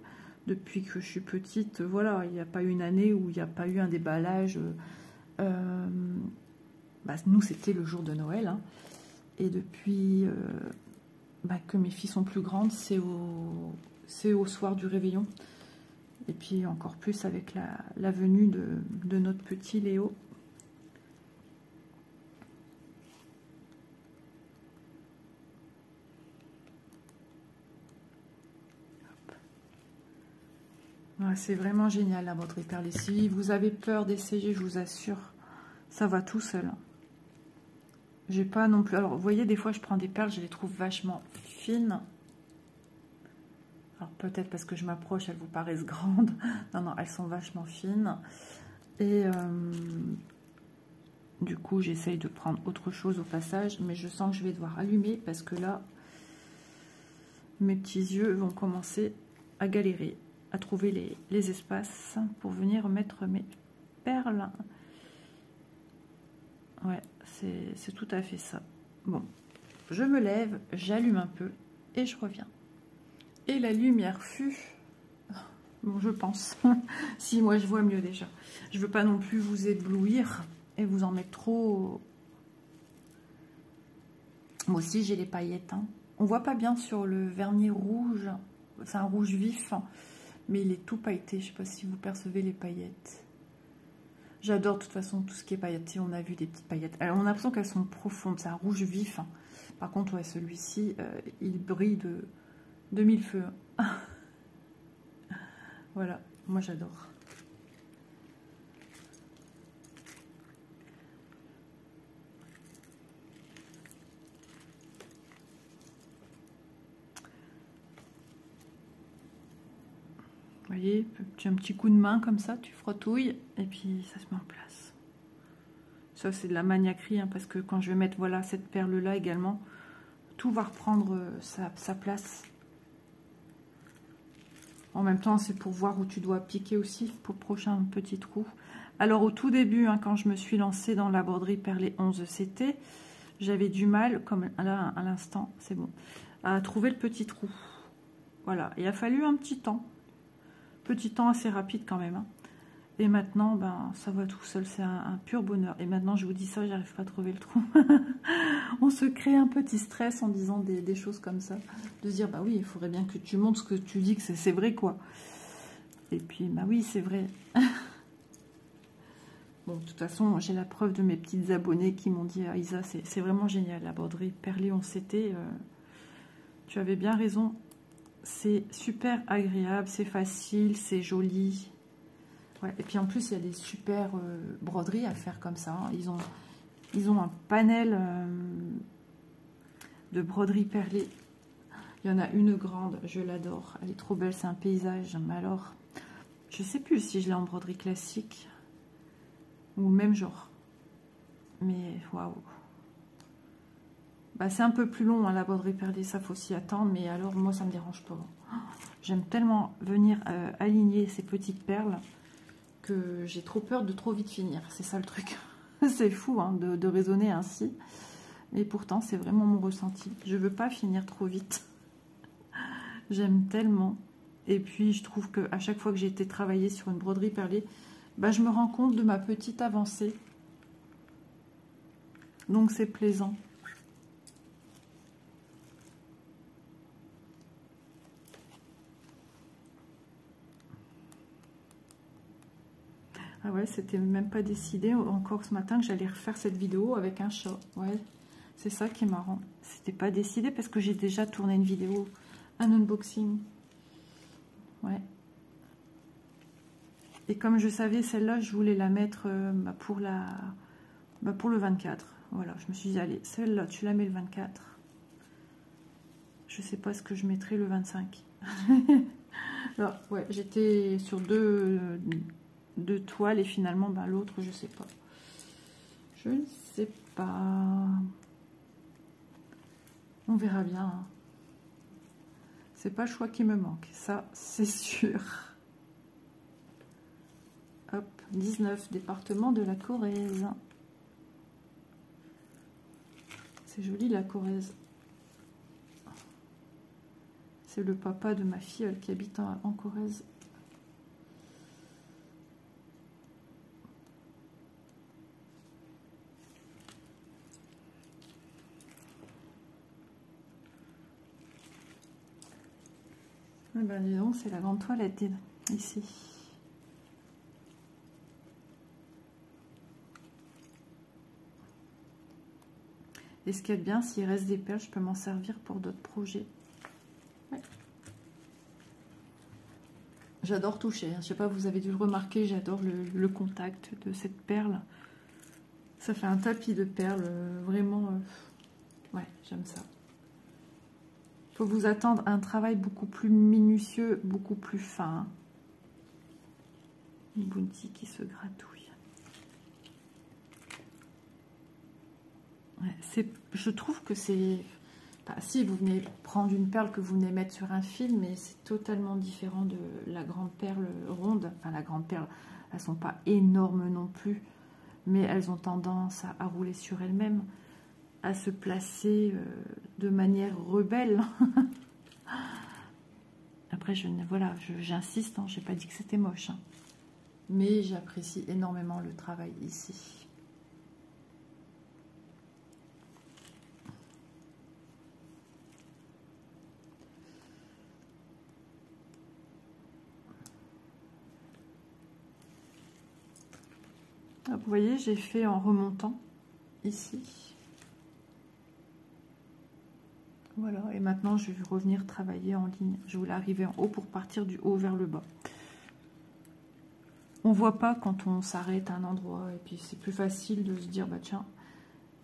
depuis que je suis petite. Voilà, il n'y a pas eu une année où il n'y a pas eu un déballage. Nous, c'était le jour de Noël. Hein. Et depuis que mes filles sont plus grandes, c'est au soir du réveillon. Et puis encore plus avec la venue de notre petit Léo. Ouais, c'est vraiment génial la broderie perlée. Si vous avez peur d'essayer, je vous assure, ça va tout seul. J'ai pas non plus... Alors, vous voyez, des fois, je prends des perles, je les trouve vachement fines. Alors, peut-être parce que je m'approche, elles vous paraissent grandes. Non, non, elles sont vachement fines. Et du coup, j'essaye de prendre autre chose au passage. Mais je sens que je vais devoir allumer parce que là, mes petits yeux vont commencer à galérer, à trouver les espaces pour venir mettre mes perles. Ouais, c'est tout à fait ça. Bon, je me lève, j'allume un peu et je reviens. Et la lumière fut... Bon, je pense. Si, moi, je vois mieux déjà. Je veux pas non plus vous éblouir et vous en mettre trop. Moi aussi, j'ai les paillettes. Hein. On voit pas bien sur le vernis rouge. C'est un rouge vif, hein, mais il est tout pailleté. Je sais pas si vous percevez les paillettes. J'adore de toute façon tout ce qui est paillettes. On a vu des petites paillettes. Alors, on a l'impression qu'elles sont profondes. C'est un rouge vif. Hein. Par contre, ouais, celui-ci, il brille de mille feux. Voilà, moi j'adore. Vous voyez, un petit coup de main comme ça, tu frottouilles et puis ça se met en place. Ça c'est de la maniaquerie, hein, parce que quand je vais mettre voilà cette perle là également, tout va reprendre sa place. En même temps, c'est pour voir où tu dois piquer aussi pour le prochain petit trou. Alors au tout début, hein, quand je me suis lancée dans la broderie perlée 11 CT, j'avais du mal, comme là à l'instant, c'est bon, à trouver le petit trou. Voilà, il a fallu un petit temps assez rapide quand même. Hein. Et maintenant, ben, ça va tout seul, c'est un pur bonheur. Et maintenant, je vous dis ça, j'arrive pas à trouver le trou. On se crée un petit stress en disant des choses comme ça. De se dire, bah oui, il faudrait bien que tu montres ce que tu dis, que c'est vrai, quoi. Et puis, bah oui, c'est vrai. Bon, de toute façon, j'ai la preuve de mes petites abonnées qui m'ont dit, ah, Isa, c'est vraiment génial, la broderie perlée 11 CT. Tu avais bien raison. C'est super agréable, c'est facile, c'est joli. Ouais, et puis en plus, il y a des super broderies à faire comme ça. Hein. Ils ont un panel de broderies perlées. Il y en a une grande, je l'adore. Elle est trop belle, c'est un paysage. Mais alors, je sais plus si je l'ai en broderie classique ou même genre. Mais waouh. Bah, c'est un peu plus long, hein, la broderie perlée, ça faut s'y attendre. Mais alors, moi, ça me dérange pas. J'aime tellement venir aligner ces petites perles que j'ai trop peur de trop vite finir. C'est ça le truc. C'est fou, hein, de raisonner ainsi. Et pourtant, c'est vraiment mon ressenti. Je veux pas finir trop vite. J'aime tellement. Et puis, je trouve qu'à chaque fois que j'ai été travailler sur une broderie perlée, bah, je me rends compte de ma petite avancée. Donc, c'est plaisant. Ah ouais, c'était même pas décidé encore ce matin que j'allais refaire cette vidéo avec un chat. Ouais, c'est ça qui est marrant. C'était pas décidé parce que j'ai déjà tourné une vidéo, un unboxing. Ouais. Et comme je savais, celle-là, je voulais la mettre pour le 24. Voilà, je me suis dit, allez, celle-là, tu la mets le 24. Je sais pas ce que je mettrai le 25. Alors, ouais, j'étais sur deux toiles et finalement, ben, l'autre, je sais pas. Je ne sais pas. On verra bien. Hein. C'est pas le choix qui me manque, ça, c'est sûr. Hop, 19, département de la Corrèze. C'est joli la Corrèze. C'est le papa de ma filleule qui habite en Corrèze. Eh ben, dis donc, c'est la grande toilette ici. Et ce qu'il y a de bien, s'il reste des perles, je peux m'en servir pour d'autres projets. Ouais. J'adore toucher. Je sais pas, vous avez dû le remarquer, j'adore le contact de cette perle. Ça fait un tapis de perles, vraiment. Ouais, j'aime ça. Il faut vous attendre à un travail beaucoup plus minutieux, beaucoup plus fin. Une bounty qui se gratouille. Ouais, je trouve que c'est... Bah, si, vous venez prendre une perle que vous venez mettre sur un fil, mais c'est totalement différent de la grande perle ronde. Enfin, la grande perle, elles ne sont pas énormes non plus, mais elles ont tendance à rouler sur elles-mêmes, à se placer de manière rebelle. Après, voilà, j'insiste, hein, je n'ai pas dit que c'était moche, hein, mais j'apprécie énormément le travail ici. Vous voyez, j'ai fait en remontant ici. Voilà, et maintenant je vais revenir travailler en ligne. Je voulais arriver en haut pour partir du haut vers le bas. On voit pas quand on s'arrête à un endroit, et puis c'est plus facile de se dire, bah tiens.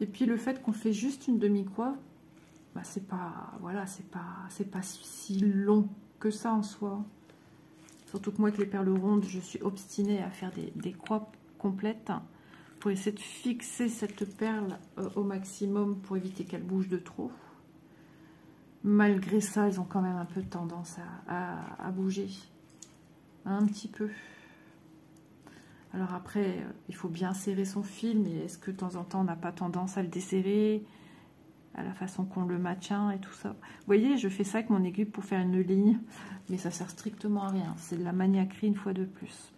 Et puis le fait qu'on fait juste une demi-coiffe, bah c'est pas, voilà, c'est pas si long que ça en soi. Surtout que moi, avec les perles rondes, je suis obstinée à faire des coiffes complètes pour essayer de fixer cette perle au maximum pour éviter qu'elle bouge de trop. Malgré ça, ils ont quand même un peu tendance à bouger. Un petit peu. Alors après, il faut bien serrer son fil, mais est-ce que de temps en temps, on n'a pas tendance à le desserrer, à la façon qu'on le maintient et tout ça. Vous voyez, je fais ça avec mon aiguille pour faire une ligne, mais ça sert strictement à rien. C'est de la maniaquerie une fois de plus.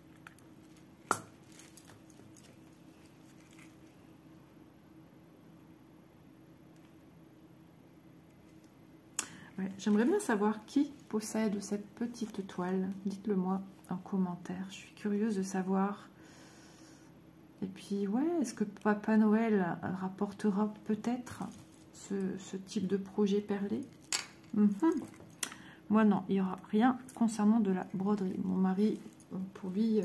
Ouais, j'aimerais bien savoir qui possède cette petite toile. Dites-le moi en commentaire. Je suis curieuse de savoir. Et puis, ouais, est-ce que Papa Noël rapportera peut-être ce type de projet perlé? Moi, non, il n'y aura rien concernant de la broderie. Mon mari, pour lui,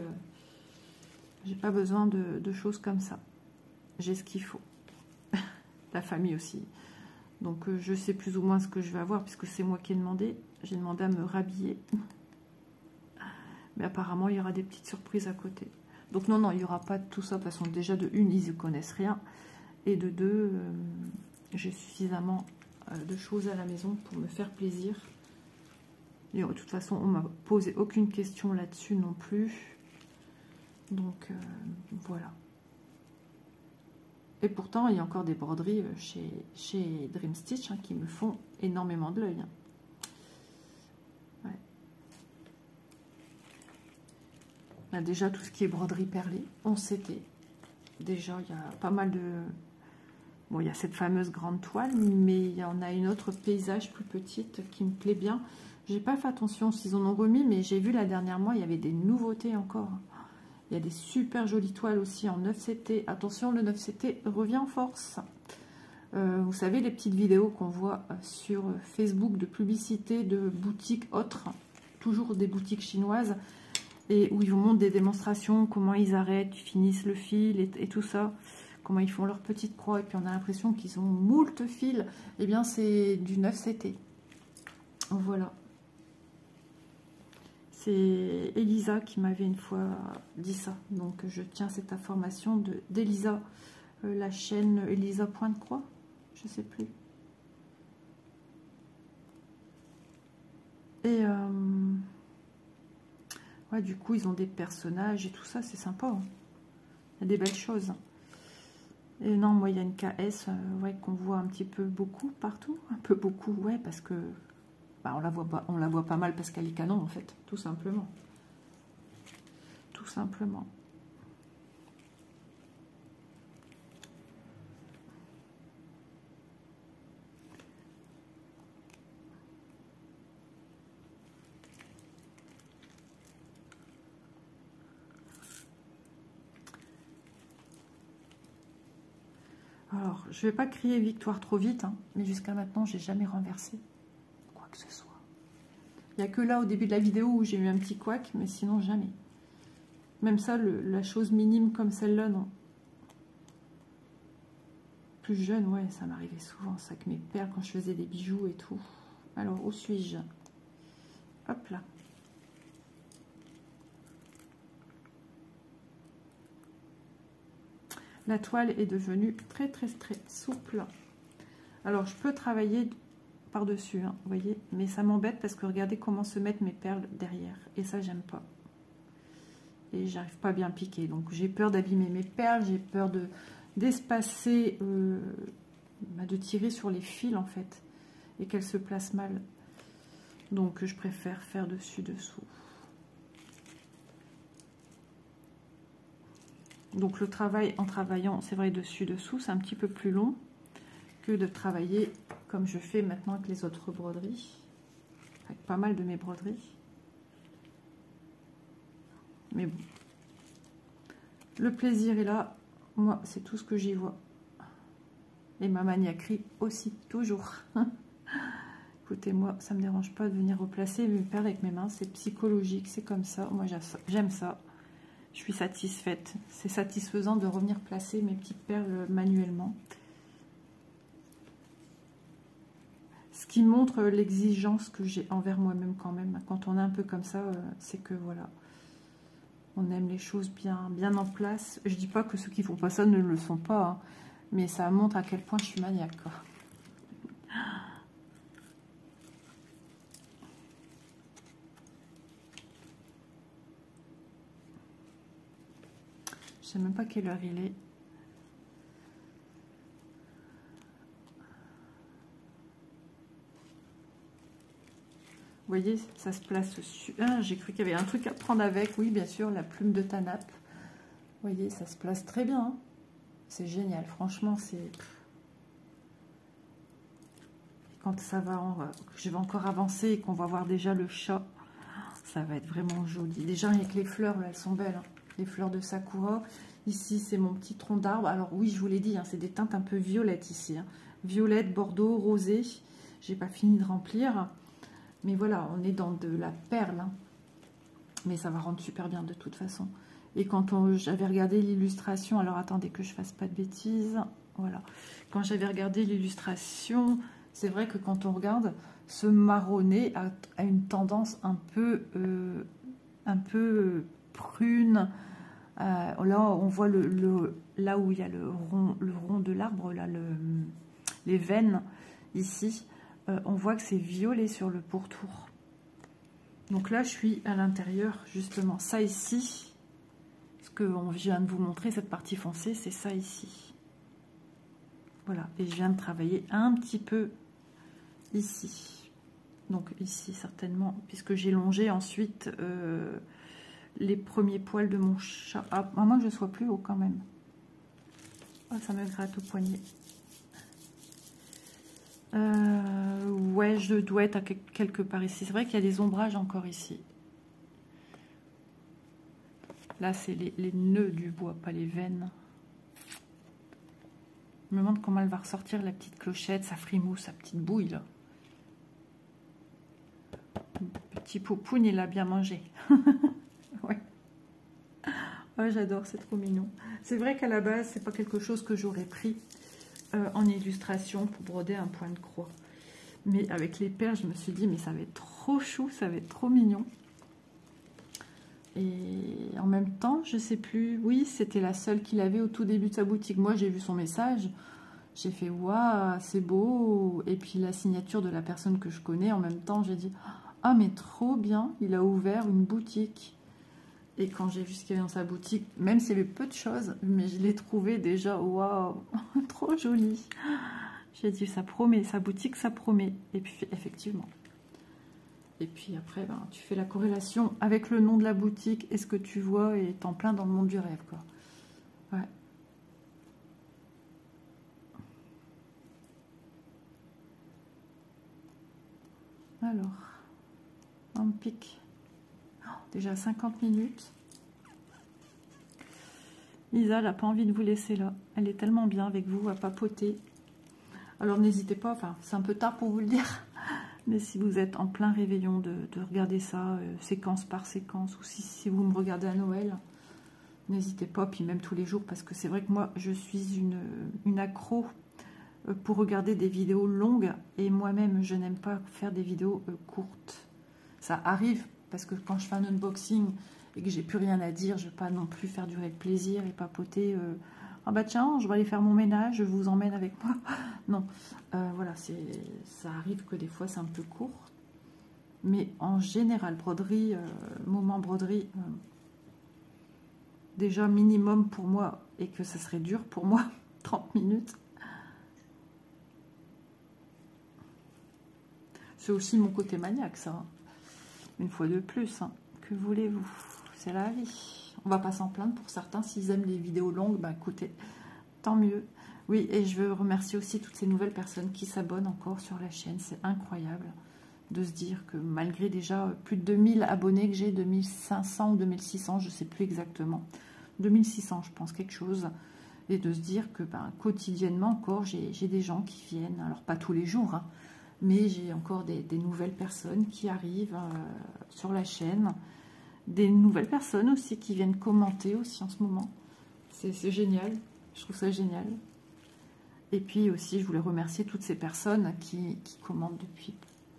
j'ai pas besoin de choses comme ça. J'ai ce qu'il faut. La famille aussi. Donc, je sais plus ou moins ce que je vais avoir, puisque c'est moi qui ai demandé. J'ai demandé à me rhabiller. Mais apparemment, il y aura des petites surprises à côté. Donc, non, non, il n'y aura pas de tout ça. De toute façon, déjà, de une, ils ne connaissent rien. Et de deux, j'ai suffisamment de choses à la maison pour me faire plaisir. Et de toute façon, on ne m'a posé aucune question là-dessus non plus. Donc, voilà. Et pourtant, il y a encore des broderies chez Dream Stitch hein, qui me font énormément de l'œil. Hein. Ouais. Là, déjà, tout ce qui est broderie perlée, on s'était. Déjà, il y a pas mal de... Bon, il y a cette fameuse grande toile, mais il y en a une autre paysage plus petite qui me plaît bien. J'ai pas fait attention s'ils en ont remis, mais j'ai vu la dernière mois, il y avait des nouveautés encore. Il y a des super jolies toiles aussi en 9CT. Attention, le 9CT revient en force. Vous savez, les petites vidéos qu'on voit sur Facebook de publicité de boutiques autres, toujours des boutiques chinoises, et où ils vous montrent des démonstrations, comment ils arrêtent, finissent le fil et tout ça, comment ils font leur petite croix, et puis on a l'impression qu'ils ont moult fils. Eh bien, c'est du 9CT. Voilà. C'est Elisa qui m'avait une fois dit ça. Donc, je tiens cette information d'Elisa, la chaîne Elisa Pointe Croix. Je sais plus. Et ouais, du coup, ils ont des personnages et tout ça. C'est sympa. Hein. Il y a des belles choses. Et non, moi, il y a une KS ouais, qu'on voit un petit peu beaucoup partout. Un peu beaucoup, ouais, parce que... Bah, on la voit pas mal parce qu'elle est canon en fait, tout simplement. Tout simplement. Alors, je vais pas crier victoire trop vite, hein, mais jusqu'à maintenant, j'ai jamais renversé quoi que ce soit. Il n'y a que là, au début de la vidéo, où j'ai eu un petit couac, mais sinon, jamais. Même ça, la chose minime comme celle-là, non. Plus jeune, ouais, ça m'arrivait souvent, ça, avec mes perles, quand je faisais des bijoux et tout. Alors, où suis-je? Hop là. La toile est devenue très, très, très souple. Alors, je peux travailler par-dessus, hein, vous voyez, mais ça m'embête parce que regardez comment se mettent mes perles derrière. Et ça, j'aime pas. Et j'arrive pas à bien piquer. Donc, j'ai peur d'abîmer mes perles, j'ai peur d'espacer, de tirer sur les fils, en fait, et qu'elles se placent mal. Donc, je préfère faire dessus-dessous. Donc, le travail en travaillant, c'est vrai, dessus-dessous, c'est un petit peu plus long que de travailler comme je fais maintenant avec les autres broderies, avec pas mal de mes broderies. Mais bon, le plaisir est là, moi c'est tout ce que j'y vois. Et ma maniaquerie aussi, toujours. Écoutez, moi ça me dérange pas de venir replacer mes perles avec mes mains, c'est psychologique, c'est comme ça, moi j'aime ça. Je suis satisfaite, c'est satisfaisant de revenir placer mes petites perles manuellement. Ce qui montre l'exigence que j'ai envers moi-même quand même. Quand on est un peu comme ça, c'est que voilà, on aime les choses bien en place. Je dis pas que ceux qui font pas ça ne le sont pas, hein, mais ça montre à quel point je suis maniaque, quoi. Je sais même pas quelle heure il est. Vous voyez, ça se place dessus. Ah, j'ai cru qu'il y avait un truc à prendre avec. Oui, bien sûr, la plume de ta nappe. Vous voyez, ça se place très bien, hein. C'est génial, franchement, c'est... Quand ça va, je vais encore avancer et qu'on va voir déjà le chat, ça va être vraiment joli. Déjà, avec les fleurs, là, elles sont belles, hein. Les fleurs de Sakura. Ici, c'est mon petit tronc d'arbre. Alors oui, je vous l'ai dit, hein, c'est des teintes un peu violettes ici, hein. Violette, bordeaux, rosé. J'ai pas fini de remplir. Mais voilà, on est dans de la perle, hein. Mais ça va rendre super bien de toute façon. Et quand j'avais regardé l'illustration, alors attendez que je fasse pas de bêtises. Voilà. Quand j'avais regardé l'illustration, c'est vrai que quand on regarde, ce marronné a une tendance un peu prune. Là, on voit là où il y a le rond de l'arbre, là, les veines ici. On voit que c'est violet sur le pourtour. Donc là, je suis à l'intérieur, justement. Ça ici, ce que je viens de vous montrer, cette partie foncée, c'est ça ici. Voilà, et je viens de travailler un petit peu ici. Donc ici, certainement, puisque j'ai longé ensuite les premiers poils de mon chat. Ah, à moins que je sois plus haut quand même. Oh, ça me gratte au poignet. Ouais, je dois être à quelque part ici. C'est vrai qu'il y a des ombrages encore ici. Là, c'est les nœuds du bois, pas les veines. Je me demande comment elle va ressortir, la petite clochette, sa frimousse, sa petite bouille, là. Petit poupoune, il a bien mangé. Ouais. Oh, j'adore, c'est trop mignon. C'est vrai qu'à la base, c'est pas quelque chose que j'aurais pris en illustration pour broder un point de croix. Mais avec les perles, je me suis dit, mais ça va être trop chou, ça va être trop mignon. Et en même temps, je sais plus, oui, c'était la seule qu'il avait au tout début de sa boutique. Moi, j'ai vu son message, j'ai fait, waouh, c'est beau. Et puis la signature de la personne que je connais, en même temps, j'ai dit, ah, mais trop bien, il a ouvert une boutique. Et quand j'ai vu ce qu'il y avait dans sa boutique, même s'il y avait peu de choses, mais je l'ai trouvé déjà, waouh, trop joli. J'ai dit, ça promet, sa boutique, ça promet. Et puis, effectivement. Et puis après, ben, tu fais la corrélation avec le nom de la boutique et ce que tu vois et t'en plein dans le monde du rêve, quoi. Ouais. Alors, on pique. Oh, déjà 50 minutes. Isa, elle n'a pas envie de vous laisser là. Elle est tellement bien avec vous, à papoter. Alors n'hésitez pas, enfin c'est un peu tard pour vous le dire, mais si vous êtes en plein réveillon, de regarder ça séquence par séquence, ou si vous me regardez à Noël, n'hésitez pas, puis même tous les jours, parce que c'est vrai que moi je suis une accro pour regarder des vidéos longues, et moi-même je n'aime pas faire des vidéos courtes. Ça arrive, parce que quand je fais un unboxing et que j'ai plus rien à dire, je ne vais pas non plus faire durer le plaisir et papoter. Ah bah tiens, je vais aller faire mon ménage, je vous emmène avec moi. Non, voilà, ça arrive que des fois c'est un peu court. Mais en général, broderie, moment broderie, déjà minimum pour moi, et que ça serait dur pour moi, 30 minutes. C'est aussi mon côté maniaque, ça. Une fois de plus, hein. Que voulez-vous? C'est la vie. On va pas s'en plaindre pour certains. S'ils aiment les vidéos longues, bah écoutez, tant mieux. Oui, et je veux remercier aussi toutes ces nouvelles personnes qui s'abonnent encore sur la chaîne. C'est incroyable de se dire que malgré déjà plus de 2000 abonnés que j'ai, 2500 ou 2600, je ne sais plus exactement. 2600, je pense, quelque chose. Et de se dire que ben, quotidiennement encore, j'ai des gens qui viennent. Alors pas tous les jours, hein, mais j'ai encore des nouvelles personnes qui arrivent sur la chaîne. Des nouvelles personnes aussi qui viennent commenter aussi en ce moment. C'est génial. Je trouve ça génial. Et puis aussi, je voulais remercier toutes ces personnes qui commentent depuis,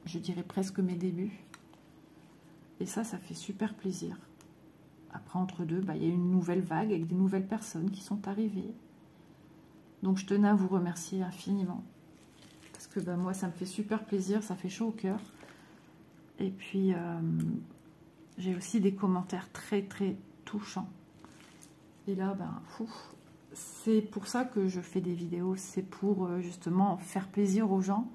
je dirais, presque mes débuts. Et ça fait super plaisir. Après, entre deux, bah, il y a une nouvelle vague avec des nouvelles personnes qui sont arrivées. Donc, je tenais à vous remercier infiniment. Parce que bah, moi, ça me fait super plaisir, ça fait chaud au cœur. Et puis, j'ai aussi des commentaires très, très touchants. Et là, ben, c'est pour ça que je fais des vidéos. C'est pour justement faire plaisir aux gens.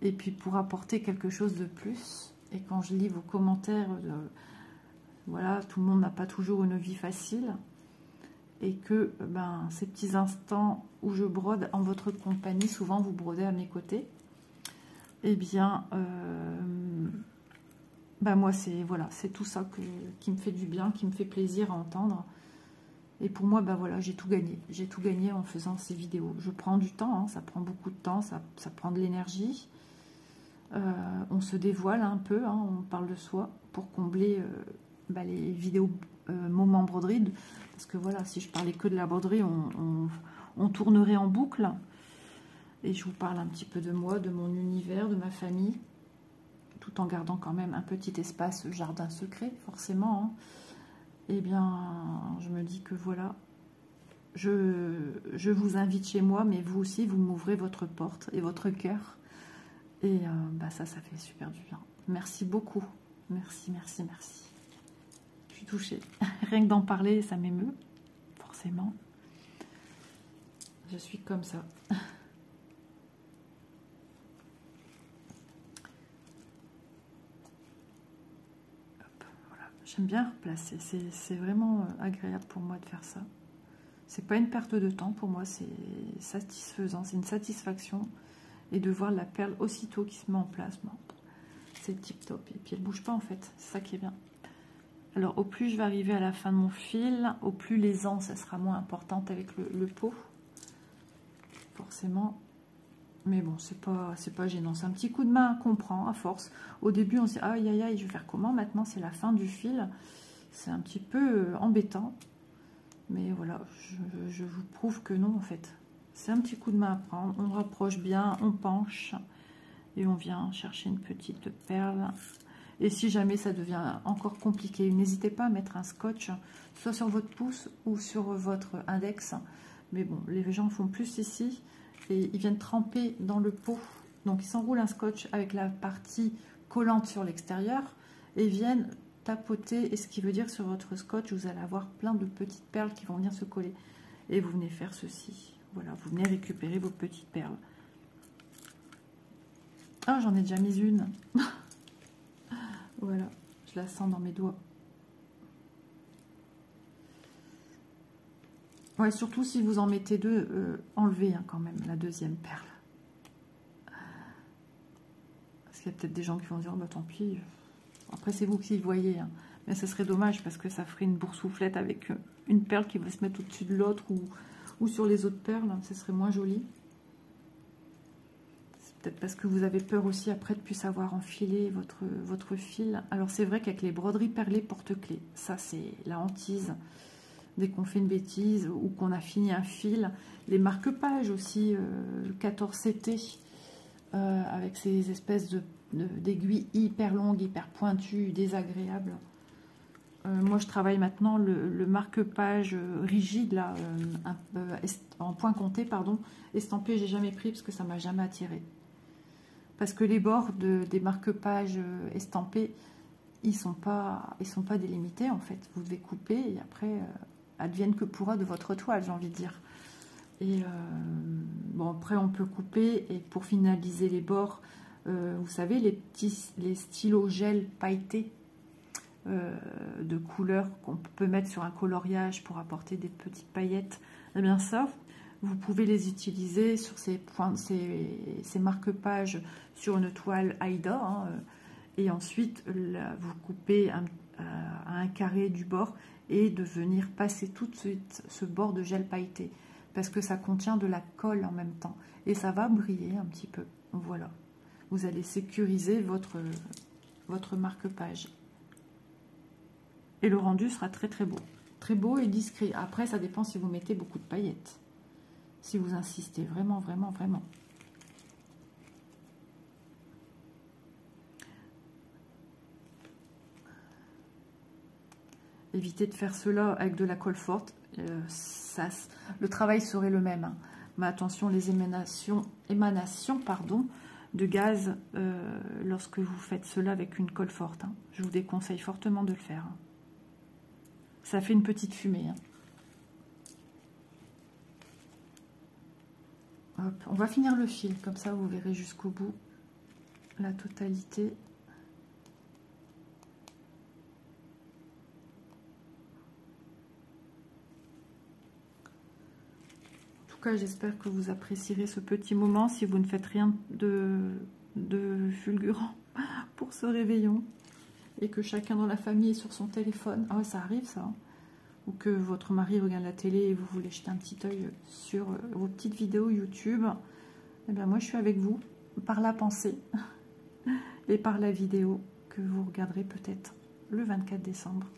Et puis pour apporter quelque chose de plus. Et quand je lis vos commentaires, voilà, tout le monde n'a pas toujours une vie facile. Et que ben, ces petits instants où je brode en votre compagnie, souvent vous brodez à mes côtés, eh bien, ben moi c'est voilà, c'est tout ça qui me fait du bien, qui me fait plaisir à entendre. Et pour moi, ben voilà, j'ai tout gagné. J'ai tout gagné en faisant ces vidéos. Je prends du temps, hein, ça prend beaucoup de temps, ça prend de l'énergie. On se dévoile un peu, hein, on parle de soi pour combler ben, les vidéos moments broderie. Parce que voilà, si je parlais que de la broderie, on tournerait en boucle. Et je vous parle un petit peu de moi, de mon univers, de ma famille, tout en gardant quand même un petit espace jardin secret, forcément. Hein. Eh bien, je me dis que voilà, je vous invite chez moi, mais vous aussi, vous m'ouvrez votre porte et votre cœur. Et bah ça fait super du bien. Merci beaucoup. Merci, merci, merci. Je suis touchée. Rien que d'en parler, ça m'émeut, forcément. Je suis comme ça. J'aime bien replacer, c'est vraiment agréable pour moi de faire ça. C'est pas une perte de temps pour moi, c'est satisfaisant, c'est une satisfaction. Et de voir la perle aussitôt qui se met en place, bon, c'est tip top. Et puis elle bouge pas en fait, c'est ça qui est bien. Alors au plus je vais arriver à la fin de mon fil, au plus l'aisance sera moins importante avec le pot. Forcément. Mais bon, c'est pas gênant. C'est un petit coup de main qu'on prend à force. Au début, on se dit, aïe, aïe, aïe, je vais faire comment? Maintenant, c'est la fin du fil. C'est un petit peu embêtant. Mais voilà, je vous prouve que non, en fait. C'est un petit coup de main à prendre. On rapproche bien, on penche. Et on vient chercher une petite perle. Et si jamais ça devient encore compliqué, n'hésitez pas à mettre un scotch, soit sur votre pouce ou sur votre index. Mais bon, les gens font plus ici. Et ils viennent tremper dans le pot. Donc, ils s'enroulent un scotch avec la partie collante sur l'extérieur et viennent tapoter. Et ce qui veut dire que sur votre scotch, vous allez avoir plein de petites perles qui vont venir se coller. Et vous venez faire ceci. Voilà, vous venez récupérer vos petites perles. Ah, j'en ai déjà mis une. Voilà, je la sens dans mes doigts. Ouais, surtout si vous en mettez deux, enlevez hein, quand même la deuxième perle. Parce qu'il y a peut-être des gens qui vont dire, oh, bah tant pis. Après, c'est vous qui le voyez. Hein. Mais ce serait dommage parce que ça ferait une boursouflette avec une perle qui va se mettre au-dessus de l'autre ou sur les autres perles, ce serait moins joli. C'est peut-être parce que vous avez peur aussi après de plus savoir enfiler votre fil. Alors c'est vrai qu'avec les broderies perlées porte-clés, ça c'est la hantise. Dès qu'on fait une bêtise ou qu'on a fini un fil, les marque-pages aussi, le 14CT, avec ces espèces d'aiguilles hyper longues, hyper pointues, désagréables. Moi, je travaille maintenant le marque-page rigide, là, en point compté, pardon. Estampé, j'ai jamais pris parce que ça m'a jamais attiré. Parce que les bords des marque-pages estampés, ils sont pas délimités, en fait. Vous devez couper et après, advienne que pourra de votre toile, j'ai envie de dire. Et bon, après, on peut couper et pour finaliser les bords, vous savez, les stylos gel pailletés, de couleurs qu'on peut mettre sur un coloriage pour apporter des petites paillettes, et bien ça, vous pouvez les utiliser sur ces marque-pages sur une toile Aïda, hein, et ensuite vous coupez à un carré du bord et de venir passer tout de suite ce bord de gel pailleté parce que ça contient de la colle en même temps et ça va briller un petit peu. Voilà, vous allez sécuriser votre marque-page. Et le rendu sera très très beau et discret. Après, ça dépend si vous mettez beaucoup de paillettes. Si vous insistez vraiment, vraiment, vraiment. Évitez de faire cela avec de la colle forte. Le travail serait le même. Hein. Mais attention, les émanations de gaz lorsque vous faites cela avec une colle forte. Hein. Je vous déconseille fortement de le faire. Hein. Ça fait une petite fumée. Hein. Hop, on va finir le fil, comme ça vous verrez jusqu'au bout la totalité. En tout cas, j'espère que vous apprécierez ce petit moment si vous ne faites rien de fulgurant pour ce réveillon. Et que chacun dans la famille est sur son téléphone. Ah ouais, ça arrive ça. Hein. Ou que votre mari regarde la télé et vous voulez jeter un petit œil sur vos petites vidéos YouTube. Eh bien moi je suis avec vous par la pensée et par la vidéo que vous regarderez peut-être le 24 décembre.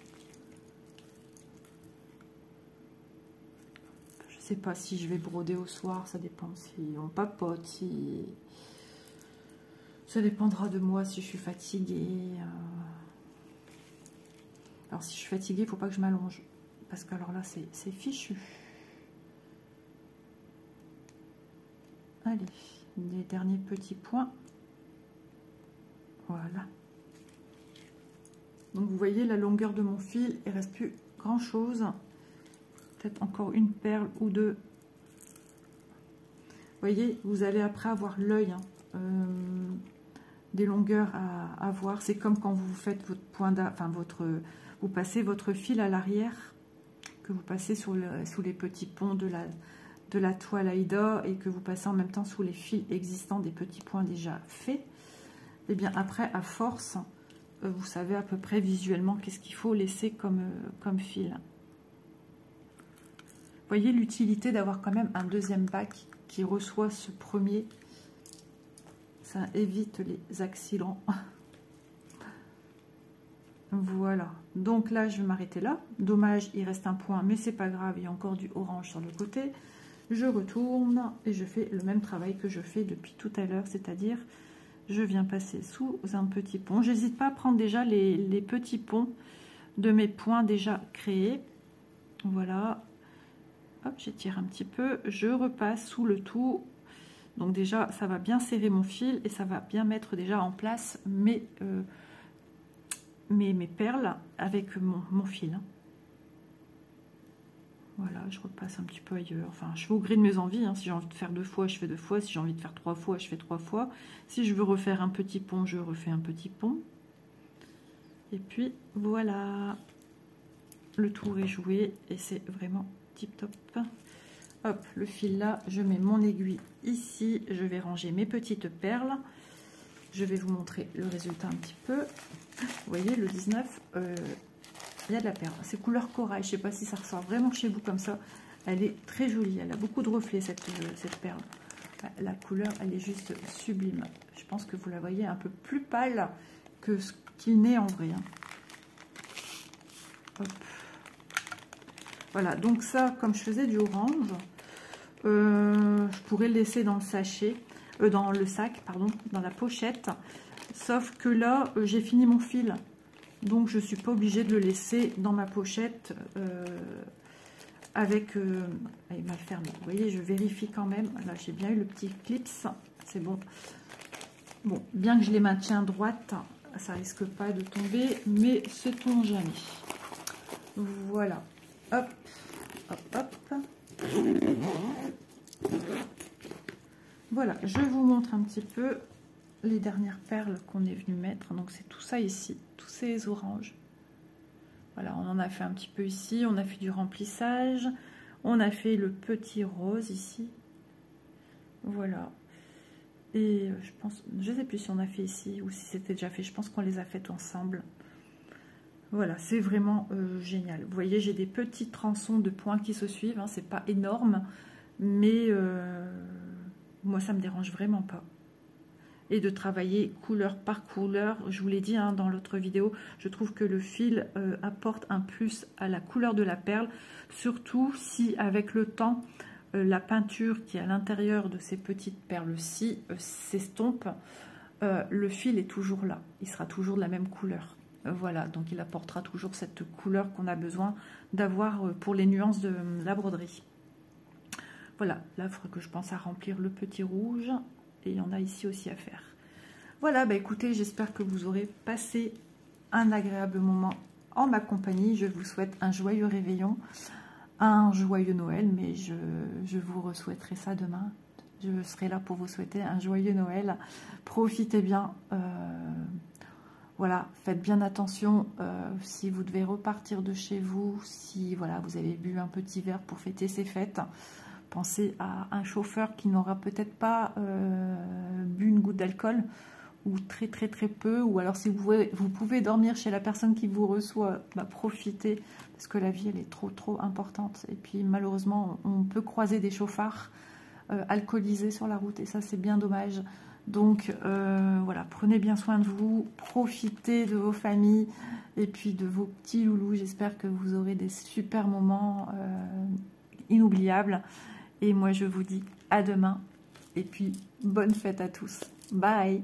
Je ne sais pas si je vais broder au soir, ça dépend si on papote, si... Ça dépendra de moi si je suis fatiguée. Alors si je suis fatiguée, il ne faut pas que je m'allonge. Parce que alors là, c'est fichu. Allez, les derniers petits points. Voilà. Donc vous voyez la longueur de mon fil, il ne reste plus grand chose. Peut-être encore une perle ou deux. Vous voyez, vous allez après avoir l'œil. Hein, des longueurs à voir. C'est comme quand vous faites votre point vous passez votre fil à l'arrière, que vous passez sous les petits ponts de la toile Aïda et que vous passez en même temps sous les fils existants des petits points déjà faits. Et bien après, à force, vous savez à peu près visuellement qu'est-ce qu'il faut laisser comme fil. Vous voyez l'utilité d'avoir quand même un deuxième bac qui reçoit ce premier. Ça évite les accidents. Voilà. Donc là, je vais m'arrêter là. Dommage, il reste un point, mais c'est pas grave. Il y a encore du orange sur le côté. Je retourne et je fais le même travail que je fais depuis tout à l'heure. C'est-à-dire, je viens passer sous un petit pont. J'hésite pas à prendre déjà les petits ponts de mes points déjà créés. Voilà. Hop, j'étire un petit peu. Je repasse sous le tout. Donc déjà, ça va bien serrer mon fil et ça va bien mettre déjà en place mes perles avec mon fil. Voilà, je repasse un petit peu ailleurs. Enfin, je fais au gré de mes envies. Hein. Si j'ai envie de faire 2 fois, je fais 2 fois. Si j'ai envie de faire 3 fois, je fais 3 fois. Si je veux refaire un petit pont, je refais un petit pont. Et puis, voilà. Le tour est joué et c'est vraiment tip top. Hop, le fil là, je mets mon aiguille ici. Je vais ranger mes petites perles. Je vais vous montrer le résultat un petit peu. Vous voyez, le 19, Il y a de la perle. C'est couleur corail. Je ne sais pas si ça ressort vraiment chez vous comme ça. Elle est très jolie. Elle a beaucoup de reflets, cette perle. La couleur, elle est juste sublime. Je pense que vous la voyez un peu plus pâle que ce qu'il n'est en vrai. Hein. Hop. Voilà, donc ça, comme je faisais du orange, je pourrais le laisser dans le sachet, dans le sac, pardon, dans la pochette. Sauf que là, j'ai fini mon fil. Donc, je ne suis pas obligée de le laisser dans ma pochette avec... elle est mal fermée. Vous voyez, je vérifie quand même. Là, j'ai bien eu le petit clips. C'est bon. Bon, bien que je les maintiens droites, ça risque pas de tomber, mais sait-on jamais. Voilà. Hop, hop, hop. Voilà, je vous montre un petit peu les dernières perles qu'on est venu mettre. Donc c'est tout ça ici, tous ces oranges. Voilà, on en a fait un petit peu ici, on a fait du remplissage, on a fait le petit rose ici. Voilà. Et je pense, je ne sais plus si on a fait ici ou si c'était déjà fait, je pense qu'on les a faites ensemble. Voilà, c'est vraiment génial. Vous voyez, j'ai des petits tronçons de points qui se suivent, hein, c'est pas énorme, mais moi ça me dérange vraiment pas. Et de travailler couleur par couleur. Je vous l'ai dit hein, dans l'autre vidéo, je trouve que le fil apporte un plus à la couleur de la perle, surtout si avec le temps, la peinture qui est à l'intérieur de ces petites perles-ci s'estompe, le fil est toujours là, il sera toujours de la même couleur. Voilà, donc il apportera toujours cette couleur qu'on a besoin d'avoir pour les nuances de la broderie. Voilà, là il faudra que je pense à remplir le petit rouge. Et il y en a ici aussi à faire. Voilà, bah écoutez, j'espère que vous aurez passé un agréable moment en ma compagnie. Je vous souhaite un joyeux réveillon, un joyeux Noël, mais je vous souhaiterai ça demain. Je serai là pour vous souhaiter un joyeux Noël. Profitez bien. Voilà, faites bien attention si vous devez repartir de chez vous, si voilà, vous avez bu un petit verre pour fêter ces fêtes. Pensez à un chauffeur qui n'aura peut-être pas bu une goutte d'alcool ou très peu, ou alors si vous pouvez dormir chez la personne qui vous reçoit, bah, profitez parce que la vie elle est trop importante. Et puis malheureusement on peut croiser des chauffards alcoolisés sur la route et ça c'est bien dommage. Donc voilà, prenez bien soin de vous, profitez de vos familles et puis de vos petits loulous. J'espère que vous aurez des super moments inoubliables. Et moi, je vous dis à demain. Et puis, bonne fête à tous. Bye!